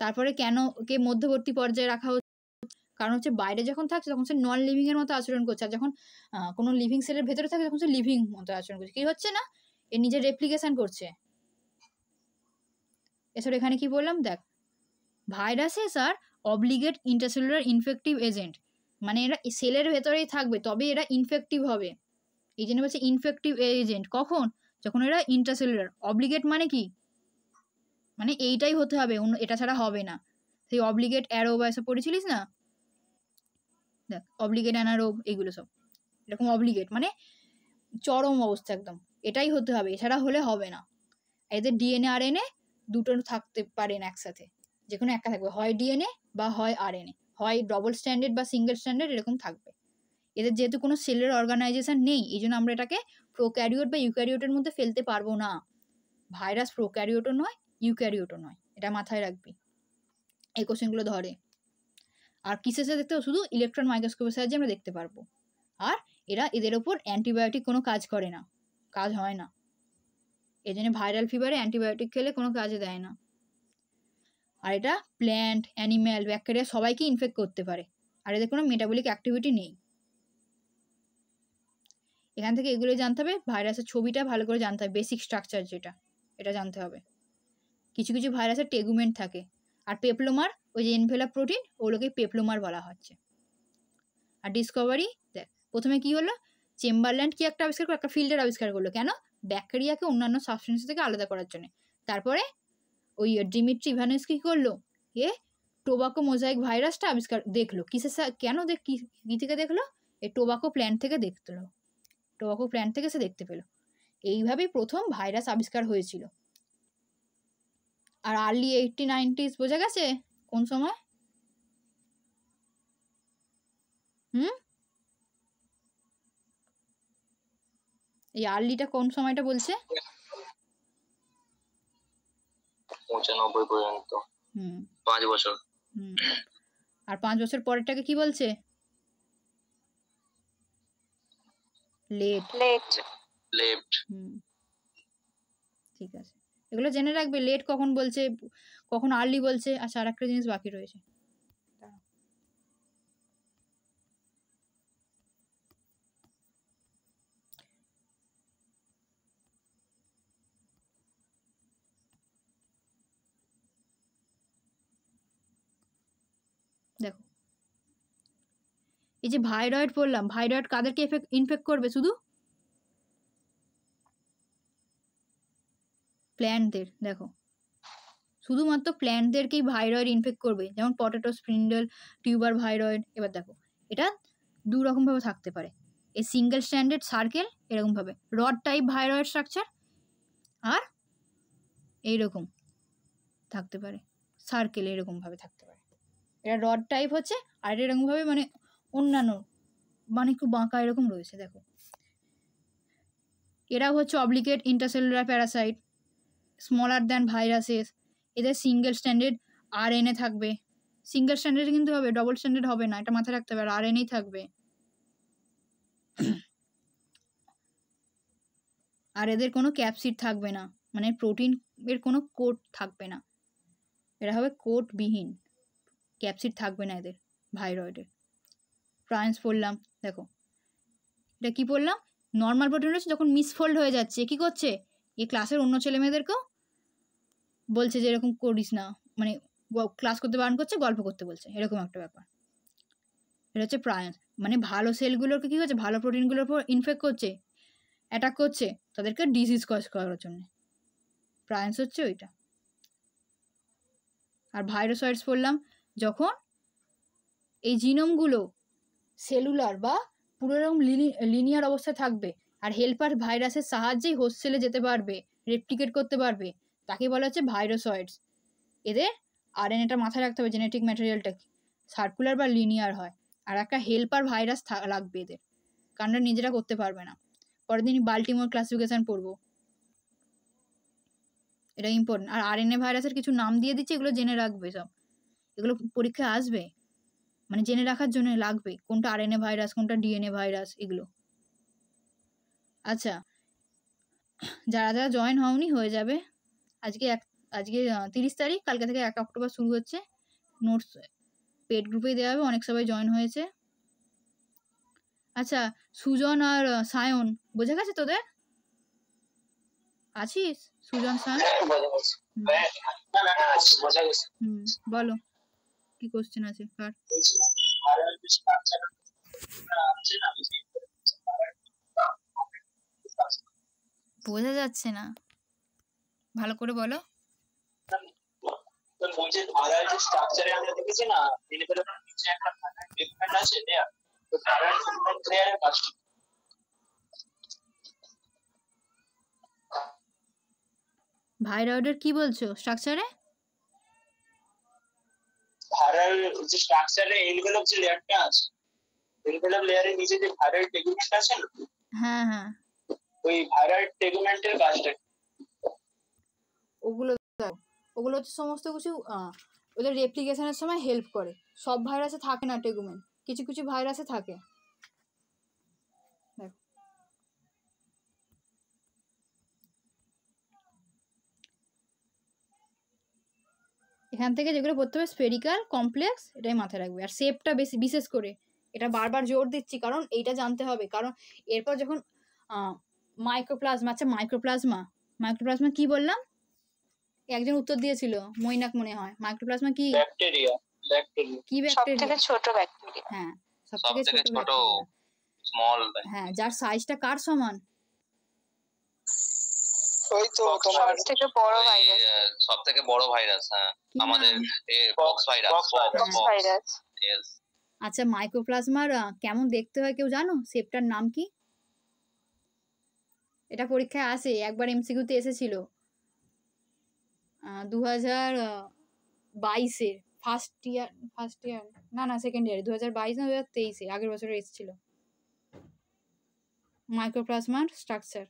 তারপরে কেন কে মধ্যবর্তী পর্যায়ে রাখা হচ্ছে, কারণ হচ্ছে বাইরে যখন থাকছে তখন সে নন লিভিং এর মতো আচরণ করছে, আর যখন কোনো লিভিং সেলের ভেতরে থাকে তখন সে লিভিং মতো আচরণ করছে। কি হচ্ছে না, এ নিজের রেপ্লিকেশন করছে। এছাড়া এখানে কি বললাম দেখ, ভাইরাসেস আর অব্লিগেট ইন্টারসেলুলার ইনফেক্টিভ এজেন্ট, মানে এরা সেলের ভেতরেই থাকবে তবে এরা ইনফেক্টিভ হবে। এই জন্য বলছে ইনফেক্টিভ এজেন্ট কখন, যখন এরা ইন্টারসেলুলার। অব্লিগেট মানে কি, মানে এইটাই হতে হবে, অন্য এটা ছাড়া হবে না। সেই অব্লিগেট অ্যারোব এসব পড়েছিলিস না, দেখ অব্লিগেট অ্যানারোব এগুলো সব এরকম। অব্লিগেট মানে চরম অবস্থা একদম, এটাই হতে হবে, এছাড়া হলে হবে না। এদের ডিএনএ আরএনএ দুটো থাকতে পারে না একসাথে, যে কোনো একটা থাকবে, হয় ডিএনএ বা হয় আরএনএ, হয় ডবল স্ট্যান্ডার্ড বা সিঙ্গেল স্ট্যান্ডার্ড এরকম থাকবে। এদের যেহেতু কোনো সেলের অর্গানাইজেশন নেই, এই জন্য আমরা এটাকে প্রোক্যারিওট বা ইউক্যারিওটের মধ্যে ফেলতে পারবো না। ভাইরাস প্রোক্যারিওটও নয় ইউক্যারিওটও নয়, এটা মাথায় রাখবি, এই কোশ্চেনগুলো ধরে। আর কিসের সাথে দেখতে, শুধু ইলেকট্রন মাইক্রোস্কোপের সাহায্যে আমরা দেখতে পারবো। আর এদের ওপর অ্যান্টিবায়োটিক কোনো কাজ করে না, কাজ হয় না। এই জন্য ভাইরাল ফিভারে অ্যান্টিবায়োটিক খেলে কোনো কাজে দেয় না। আর এটা প্ল্যান্ট, অ্যানিম্যাল, ব্যাকটেরিয়া সবাইকে ইনফেক্ট করতে পারে, আর এদের কোনো মেটাবলিক অ্যাক্টিভিটি নেই। এখান থেকে এগুলো জানতে হবে, ভাইরাসের ছবিটা ভালো করে জানতে হবে, বেসিক স্ট্রাকচার যেটা, এটা জানতে হবে। কিছু কিছু ভাইরাসের টেগুমেন্ট থাকে, আর পেপলোমার ওই যে এনভেলাপ প্রোটিন ওগুলোকে পেপলোমার বলা হচ্ছে। আর ডিসকভারি দেখ, প্রথমে কি হলো, চেম্বারল্যান্ড কি একটা আবিষ্কার করলো, একটা ফিল্টার আবিষ্কার করলো, কেন, ব্যাকটেরিয়াকে অন্যান্য সাবস্টেন্স থেকে আলাদা করার জন্য। তারপরে ওই ডিমিট্রি ইভানোস কি করলো, টোবাকো মোজাইক ভাইরাসটা আবিষ্কার দেখলো, কিসের কেন কি থেকে দেখলো, এই টোবাকো প্ল্যান্ট থেকে দেখলো, টোবাকো প্ল্যান্ট থেকে সে দেখতে পেলো। এইভাবেই প্রথম ভাইরাস আবিষ্কার হয়েছিল। আর আর্লি 80-90s বোঝা গেছে কোন সময়? এই আর্লিটা কোন সময়টা বলছে? 95 পর্যন্ত। 5 বছর। আর 5 বছর পরেরটাকে কি বলছে? লেট। ঠিক আছে, এগুলো জেনে রাখবে, লেট কখন বলছে, কখন আর্লি বলছে। আচ্ছা, আর একটা জিনিস বাকি রয়েছে, দেখো এই যে ভাইরয়েড বললাম, ভাইরয়েড কাদেরকে ইনফেক্ট করবে? শুধু প্ল্যান্টদের। দেখো শুধুমাত্র প্ল্যান্টদেরকেই ভাইরয়েড ইনফেক্ট করবে, যেমন পটেটো স্প্রিন্ডল, টিউবার ভাইরয়েড। এবার দেখো এটা দু রকমভাবে থাকতে পারে, এই সিঙ্গেল স্ট্যান্ডার্ড সার্কেল এরকমভাবে রড টাইপ ভাইরয়েড স্ট্রাকচার, আর এইরকম থাকতে পারে সার্কেল, এরকমভাবে থাকতে পারে। এটা রড টাইপ হচ্ছে, আর এটা এরকমভাবে মানে অন্যান্য মানে একটু বাঁকা এরকম রয়েছে। দেখো এরাও হচ্ছে obligate intercellular Parasite, smaller than viruses. এদের সিঙ্গেল স্ট্যান্ডার্ড আরএনএ থাকবে, সিঙ্গেল স্ট্যান্ডার্ড কিন্তু হবে, ডবল স্ট্যান্ডার্ড হবে না, এটা মাথায় রাখতে হবে। আর আরএনএই থাকবে। আর এদের কোনো ক্যাপসিড থাকবে না, মানে প্রোটিন এর কোনো কোট থাকবে না, এরা হবে কোটবিহীন, ক্যাপসিড থাকবে না এদের ভাইরয়েডের। প্রাইন্স পড়লাম, দেখো এটা কি পড়লাম, নর্মাল প্রোটিন রয়েছে, যখন মিসফোল্ড হয়ে যাচ্ছে কি করছে, এই ক্লাসের অন্য ছেলে মেয়েদেরকেও বলছে যে এরকম করিস না, মানে ক্লাস করতে বারণ করছে, গল্প করতে বলছে, এরকম একটা ব্যাপার। এটা হচ্ছে প্রাইন্স, মানে ভালো সেলগুলোকে কি করছে, ভালো প্রোটিনগুলোর উপর ইনফেক্ট করছে, অ্যাটাক করছে, তাদেরকে ডিজিজ কজ করার জন্য। প্রাইন্স হচ্ছে ওইটা। আর ভাইরাসয়েডস বললাম, যখন এই জিনোমগুলো সেলুলার বা পুরো এরকম লিনিয়ার অবস্থায় থাকবে, আর হেল্পার ভাইরাসের সাহায্যেই হোস্ট সেলে যেতে পারবে, রেপ্লিকেট করতে পারবে, তাকে বলা হচ্ছে ভাইরাসয়েডস। এদের আরএনএটা মাথায় রাখতে হবে, জেনেটিক ম্যাটেরিয়ালটা সার্কুলার বা লিনিয়ার হয়, আর একটা হেল্পার ভাইরাস লাগবে এদের, কারণ নিজেরা করতে পারবে না। পরের দিন বাল্টিমোর ক্লাসিফিকেশন পড়বো, এটা ইম্পর্টেন্ট। আর আরএনএ ভাইরাসের কিছু নাম দিয়ে দিচ্ছে, এগুলো জেনে রাখবে, সব এগুলো পরীক্ষায় আসবে, মানে জেনে রাখার জন্য লাগবে কোনটা আরএনএ ভাইরাস, কোনটা ডিএনএ ভাইরাস, এগুলো। আচ্ছা, যারা যারা জয়েন হওনি হয়ে যাবে, আজকে 30 তারিখ, কালকে থেকে 1 অক্টোবর শুরু হচ্ছে। নোটস পেড গ্রুপেই দেওয়া হবে, অনেক সবাই জয়েন হয়েছে। আচ্ছা, সুজন আর সায়ন বোঝা গেছে তোদের? আছিস সুজন সায়ন? বলো কি কোশ্চেন আছে কার? বোঝা যাচ্ছে না, ভালো করে বলো। বলছে ধারার যে স্ট্রাকচারে আমরা দেখেছি না, ইনভেলপের নিচে একটা ডিফারেন্ট আছে লেয়ার, তো ধারার লেয়ারের কাজ ভাইরয়েডের কি বলছো স্ট্রাকচারে? ধারার যে স্ট্রাকচারে ইনভেলপ যে লেয়ারটা আছে, ইনভেলপ লেয়ারের নিচে যে ভাইরাল টেগুমেন্ট আছে না, হ্যাঁ হ্যাঁ, ওই ভাইরাল টেগুমেন্টের কাজটা ওগুলো ওগুলো হচ্ছে সমস্ত কিছু ওদের রেপ্লিকেশনের সময় হেল্প করে। সব ভাইরাসে থাকে না টেগুমেন্ট, কিছু কিছু ভাইরাসে থাকে। এখান থেকে যেগুলো পড়তে হবে স্ফেরিক্যাল, কমপ্লেক্স, এটাই মাথায় রাখবে। আর শেপটা বেশি, বিশেষ করে এটা বারবার জোর দিচ্ছি কারণ এইটা জানতে হবে। কারণ এরপর যখন মাইক্রোপ্লাজমা, আচ্ছা মাইক্রোপ্লাজমা কি বললাম? একজন উত্তর দিয়েছিল, মৈনাক মনে হয়। মাইক্রোপ্লাজমা কি? ব্যাকটেরিয়া। কি ব্যাকটেরিয়া? সবথেকে ছোট ব্যাকটেরিয়া। হ্যাঁ, সবথেকে ছোট স্মল। হ্যাঁ, যার সাইজটা কার সমান? ওই তো তোমার সবথেকে বড় ভাইরাস। সবথেকে বড় ভাইরাস, হ্যাঁ, আমাদের পক্স ভাইরাস। আচ্ছা, মাইক্রোপ্লাজমার কেমন দেখতে হয় কেউ জানো? শেপটার নাম কি? এটা পরীক্ষায় আসে, একবার এমসিকিউতে এসেছিল 2022-এ, ফার্স্ট ইয়ার না সেকেন্ড ইয়ারে, 2022 না 2023-এ, আগের বছরে এসেছিল মাইক্রোপ্লাজমার স্ট্রাকচার।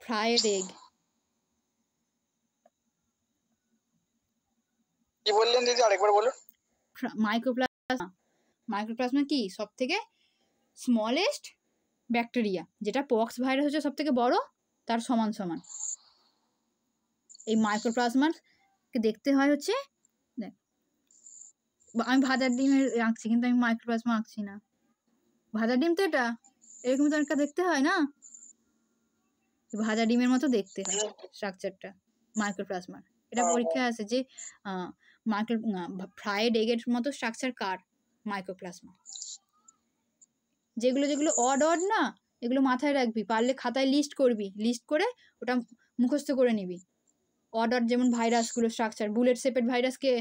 ফ্রাইড এগ কি বললেন দিদি, আরেকবার বলুন। মাইক্রোপ্লাজমা কি সব থেকে স্মলেস্ট ব্যাকটেরিয়া, যেটা পক্স ভাইরাস হচ্ছে সব থেকে বড়, তার সমান সমান। এই মাইক্রোপ্লাজমার দেখতে হয় হচ্ছে, দেখ আমি ভাজার ডিমের আঁকছি কিন্তু আমি মাইক্রোপ্লাজমা আঁকছি না। ভাজার ডিম তো এটা এরকম তো একটা দেখতে হয় না, ভাজা ডিমের মতো দেখতে হয় স্ট্রাকচারটা মাইক্রোপ্লাজমার। এটা পরীক্ষায় আছে যে ফ্রাইড এগের মতো স্ট্রাকচার কার? মাইক্রোপ্লাজমা। যেগুলো যেগুলো অড না, এগুলো মাথায় রাখবি, পারলে খাতায় লিস্ট করবি, লিস্ট করে ওটা মুখস্থ করে নিবি। অড যেমন ভাইরাসগুলো স্ট্রাকচার, বুলেট শেপেড ভাইরাস কে?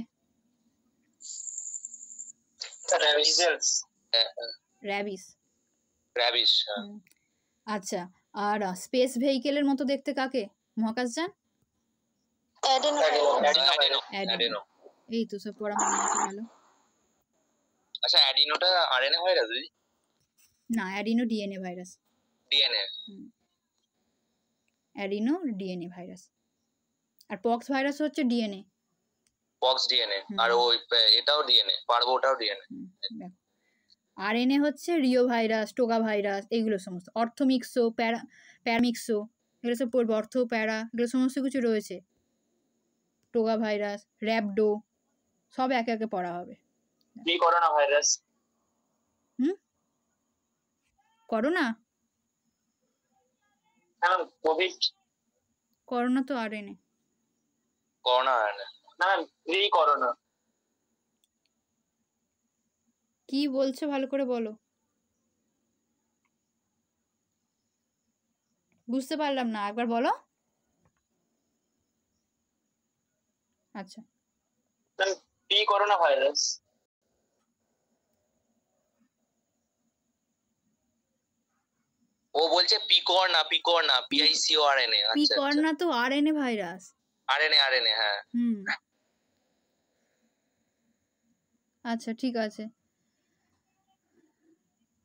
র্যাবিস। আচ্ছা, আর স্পেস ভেহিকেলের মতো দেখতে কাকে? মহাকাশযান? অ্যাডেনো। এই তো সব পড়া মনে আছে ভালো। আচ্ছা, অ্যাডিনোটা আরএনএ ভাইরাস? না, adeno DNA virus. DNA. Adeno DNA virus. আর পক্স ভাইরাস হচ্ছে ডিএনএ। Pox DNA. আর ওই এটাও ডিএনএ, পারবো ওটাও ডিএনএ। আরএনএ হচ্ছে রিও ভাইরাস, টোগা ভাইরাস, এইগুলো সমস্ত। অর্থোমিক্সো, প্যারামিক্সো, এগুলো সব পড়বে। অর্থ, প্যারা, এগুলো সমস্ত কিছু রয়েছে। টোগা ভাইরাস, র্যাবডো, সব একে একে পড়া হবে। Corona virus. Corona? Covid. Corona তো আরএনএ। করোনা আরএনএ না, করোনা। কি বলছো ভালো করে বলো, বুঝতে পারলাম না, একবার বলো। আচ্ছা, করোনা ভাইরাস। ও বলছে পিকর্না, PICORNA। পিকর্না তো আরএনএ ভাইরাস। আরএনএ, হ্যাঁ। আচ্ছা, ঠিক আছে,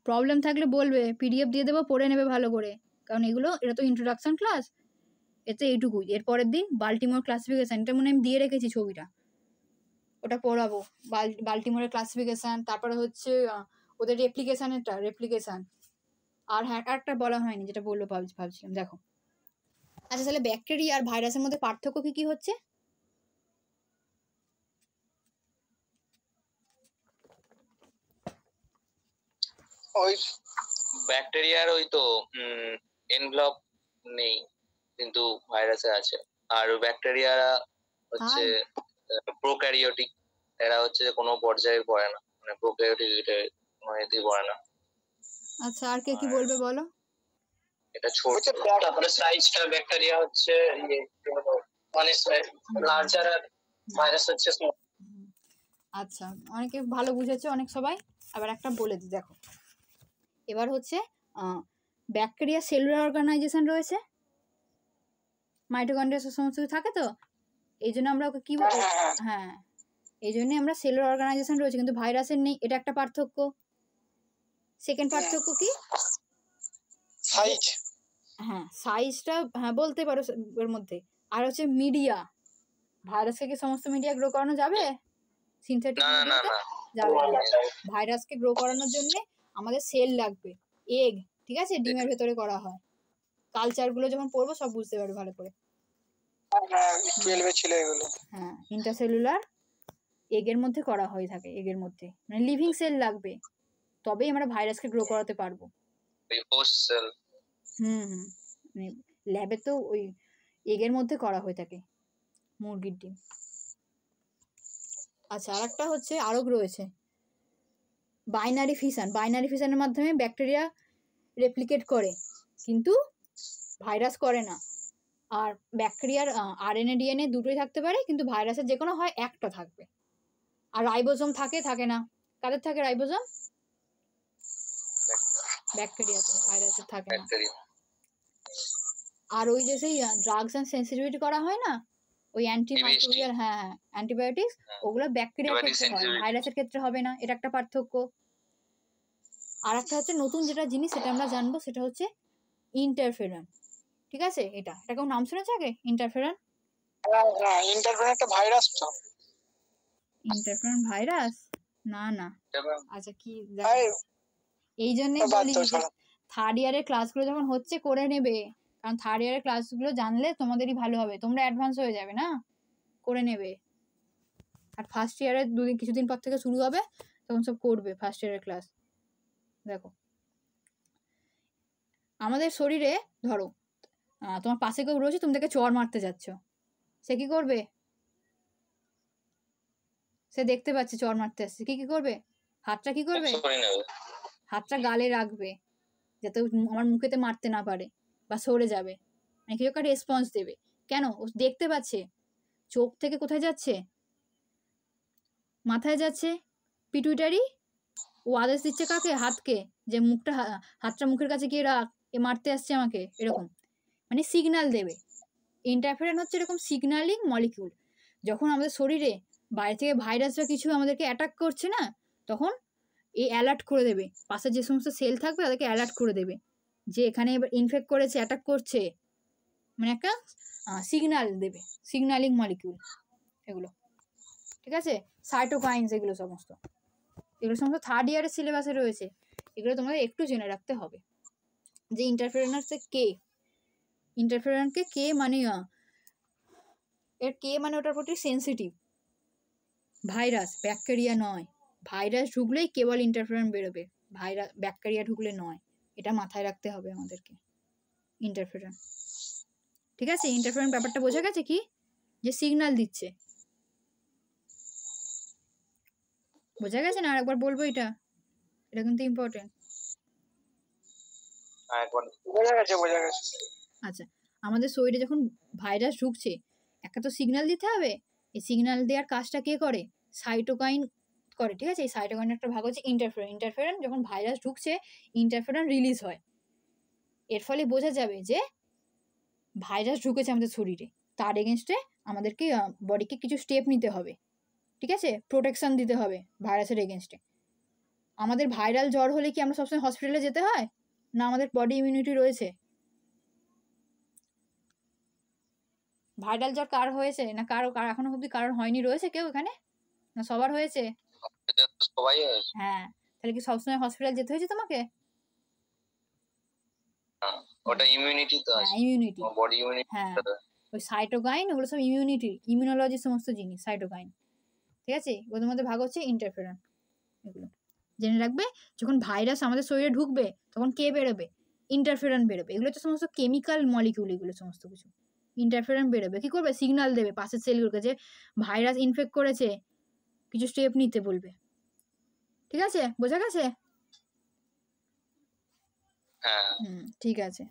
প্রবলেম থাকলে বলবে, পিডিএফ দিয়ে দেবো, পড়ে নেবে ভালো করে। কারণ এটা তো ইন্ট্রোডাকশন ক্লাস, এতে এইটুকুই। এর পরের দিন বাল্টিমোর ক্লাসিফিকেশন, এটা মনে আমি দিয়ে রেখেছি ছবিটা, ওটা পড়াবো। বাল্টিমোরের ক্লাসিফিকেশন, তারপরে হচ্ছে ওদের রেপ্লিকেশন। আর হ্যাঁ, একটা বলা হয়নি, যেটা বললো ভাবছিলাম, দেখো আচ্ছা, তাহলে ব্যাকটেরিয়া আর ভাইরাসের মধ্যে পার্থক্য কি কি হচ্ছে? ওই ব্যাকটেরিয়ার ওই তো এনভেলপ নেই, কিন্তু ভাইরাসে আছে। আর ব্যাকটেরিয়া হচ্ছে প্রোক্যারিওটিক, এরা হচ্ছে কোনো পর্যায়ে পড়ে না, মানে প্রোক্যারিওটিক এতেই পড়ে না। আচ্ছা, আর কে কি বলবে বলো? এটা ছোট। তারপরে সাইজটা ব্যাকটেরিয়া হচ্ছে মানে লার্জার আর ভাইরাস হচ্ছে স্মল। আচ্ছা, অনেকে ভালো বুঝেছে অনেক সবাই। আবার একটা বলে দিই, দেখো এবার হচ্ছে ব্যাকটেরিয়া সেলুলার অর্গানাইজেশন রয়েছে, মাইটোকন্ড্রিয়া সমস্ত কিছু থাকে, তো এই জন্য আমরা ওকে কি হ্যাঁ, এই জন্যই আমরা সেলুলার অর্গানাইজেশন রয়েছে, কিন্তু ভাইরাসের নেই, এটা একটা পার্থক্য। সেকেন্ড পার্থক্য কি? সাইজ। হ্যাঁ, সাইজটা হ্যাঁ বলতে পারো এর মধ্যে। আর হচ্ছে মিডিয়া, ভাইরাসকে কি সমস্ত মিডিয়া গ্রো করানো যাবে? সিনথেটিক মিডিয়াতে যাবে না। ভাইরাসকে গ্রো করানোর জন্য আমাদের সেল লাগবে, এগ, ঠিক আছে, ডিমের ভেতরে করা হয়। কালচারগুলো যখন পড়বো সব বুঝতে পারবে ভালো করে। হ্যাঁ 12 এ ছিল এগুলো। হ্যাঁ, ইন্টারসেলুলার এগের মধ্যে করা হয়ে থাকে, এগের মধ্যে মানে লিভিং সেল লাগবে, তবেই আমরা ভাইরাসকে গ্রো করাতে পারবো। Host cell. মানে ল্যাবে তো ওই এগের মধ্যে করা হয়ে থাকে, মুরগির ডিম। আচ্ছা, আর একটা হচ্ছে আরও রয়েছে বাইনারি ফিশন। বাইনারি ফিশনের মাধ্যমে ব্যাকটেরিয়া রেপ্লিকেট করে, কিন্তু ভাইরাস করে না। আর ব্যাকটেরিয়ার আরএনএ ডিএনএ দুটোই থাকতে পারে, কিন্তু ভাইরাসের যে কোনো হয় একটা থাকবে। আর রাইবোজোম থাকে না? কাদের থাকে রাইবোজোম? ব্যাকটেরিয়াতে, ভাইরাসের থাকে না। আর ওই যে সেই ড্রাগস এন্ড সেন্সিটিভিটি করা হয় না, ওই অ্যান্টিমাইক্রোবিয়াল, হ্যাঁ অ্যান্টিবায়োটিক্স, ওগুলো ব্যাকটেরিয়ার ক্ষেত্রে হয়, ভাইরাসের ক্ষেত্রে হবে না। এটা একটা পার্থক্য। আর একটা হচ্ছে নতুন যেটা জিনিস সেটা আমরা জানবো, সেটা হচ্ছে ইন্টারফেরন। ঠিক আছে, এটা কেউ নাম শুনেছে আগে? ইন্টারফেরন। হ্যাঁ, ইন্টারফেরন একটা ভাইরাস তো। Interferon virus? না। আচ্ছা, কি এই জন্যই বলি যে থার্ড ইয়ারের ক্লাসগুলো যখন হচ্ছে করে নেবে, কারণ থার্ড ইয়ারের ক্লাসগুলো জানলে তোমাদেরই ভালো হবে, তোমরা অ্যাডভান্স হয়ে যাবে না, করে নেবে। আর ফার্স্ট ইয়ারের কিছুদিন পর থেকে শুরু হবে, তখন সব করবে ফার্স্ট ইয়ারের ক্লাস। দেখো আমাদের শরীরে ধরো তোমার পাশে কেউ রয়েছে, তুমি তাকে চড় মারতে যাচ্ছ, সে কি করবে? সে দেখতে পাচ্ছে চড় মারতে আসছে, কি করবে? হাতটা কি করবে? হাতটা গালে রাখবে, যাতে আমার মুখেতে মারতে না পারে, বা সরে যাবে, মানে কেউ একটা রেসপন্স দেবে। কেন? ও দেখতে পাচ্ছে। চোখ থেকে কোথায় যাচ্ছে? মাথায় যাচ্ছে, পিটুইটারি। ও আদেশ দিচ্ছে কাকে? হাতকে, যে হাতটা মুখের কাছে গিয়ে রাখ, এ মারতে আসছে আমাকে, এরকম মানে সিগন্যাল দেবে। ইন্টারফেরন হচ্ছে এরকম সিগন্যালিং মলিকিউল। যখন আমাদের শরীরে বাইরে থেকে ভাইরাস বা কিছু আমাদেরকে অ্যাটাক করছে না, তখন এ অ্যালার্ট করে দেবে, পাশে যে সমস্ত সেল থাকবে তাদেরকে অ্যালার্ট করে দেবে যে এখানে এবার ইনফেক্ট করেছে, অ্যাটাক করছে, মানে একটা সিগন্যাল দেবে, সিগন্যালিং মলিকিউল এগুলো। ঠিক আছে, সাইটোকাইনস, এগুলো সমস্ত থার্ড ইয়ারের সিলেবাসে রয়েছে। এগুলো তোমাদের একটু জেনে রাখতে হবে যে ইন্টারফেরন হচ্ছে কে। ইন্টারফেরনকে কে মানে এর কে মানে ওটার প্রতি সেন্সিটিভ। ভাইরাস, ব্যাকটেরিয়া নয়। ভাইরাস ঢুকলেই কেবল ইন্টারফেরন বেরোবে, ব্যাকটেরিয়া ঢুকলে নয়। এটা মাথায় রাখতে হবে আমাদেরকে। ইন্টারফেরন, ঠিক আছে? ইন্টারফেরন ব্যাপারটা বোঝা গেছে কি? যে সিগন্যাল দিচ্ছে, বোঝা গেছে না? আরেকবার বলবো, এটা কিন্তু ইম্পর্টেন্ট। আচ্ছা, আমাদের শরীরে যখন ভাইরাস ঢুকছে, একটা তো সিগন্যাল দিতে হবে। এই সিগন্যাল দেওয়ার কাজটা কে করে? সাইটোকাইন করে, ঠিক আছে? এই সাইটোকাইনের একটা ভাগ হচ্ছে ইন্টারফেরন। ইন্টারফেরন যখন ভাইরাস ঢুকছে, ইন্টারফেরন রিলিজ হয়। এর ফলে বোঝা যাবে যে ভাইরাস ঢুকেছে আমাদের শরীরে, তার এগেনস্টে আমাদেরকে বডিকে কিছু স্টেপ নিতে হবে, ঠিক আছে? প্রোটেকশন দিতে হবে ভাইরাসের এগেনস্টে। আমাদের ভাইরাল জ্বর হলে কি আমরা সবসময় হসপিটালে যেতে হয় না? আমাদের বডি ইমিউনিটি রয়েছে। ভাইরাল জ্বর কার হয়েছে না কারো এখনো অব্দি কারোর হয়নি? রয়েছে কেউ এখানে? না সবার হয়েছে? সবাই হয়েছে। হ্যাঁ, তাহলে কি সবসময় হসপিটাল যেতে হয়েছে তোমাকে? ওটা ইমিউনিটি তো হ্যাঁ আছে, ইমিউনিটি, বডি ইমিউনিটি। হ্যাঁ ওই সাইটোকাইন ওগুলো সব ইমিউনিটি, ইমিউনোলজির সমস্ত জিনিস সাইটোকাইন, ঠিক আছে। ওদের মধ্যে ভাগ হচ্ছে ইন্টারফেরন। এগুলো জেনে রাখবে, যখন ভাইরাস আমাদের শরীরে ঢুকবে তখন কে বেরোবে, ইন্টারফেরন বেরোবে। এগুলো তো সমস্ত কেমিক্যাল মলিকিউল, এগুলো সমস্ত কিছু। ইন্টারফেরন বেরোবে, কি করবে, সিগন্যাল দেবে পাশের সেলগুলোকে যে ভাইরাস ইনফেক্ট করেছে, কিছু স্টেপ নিতে বলবে, ঠিক আছে, বোঝা গেছে? হ্যাঁ ঠিক আছে।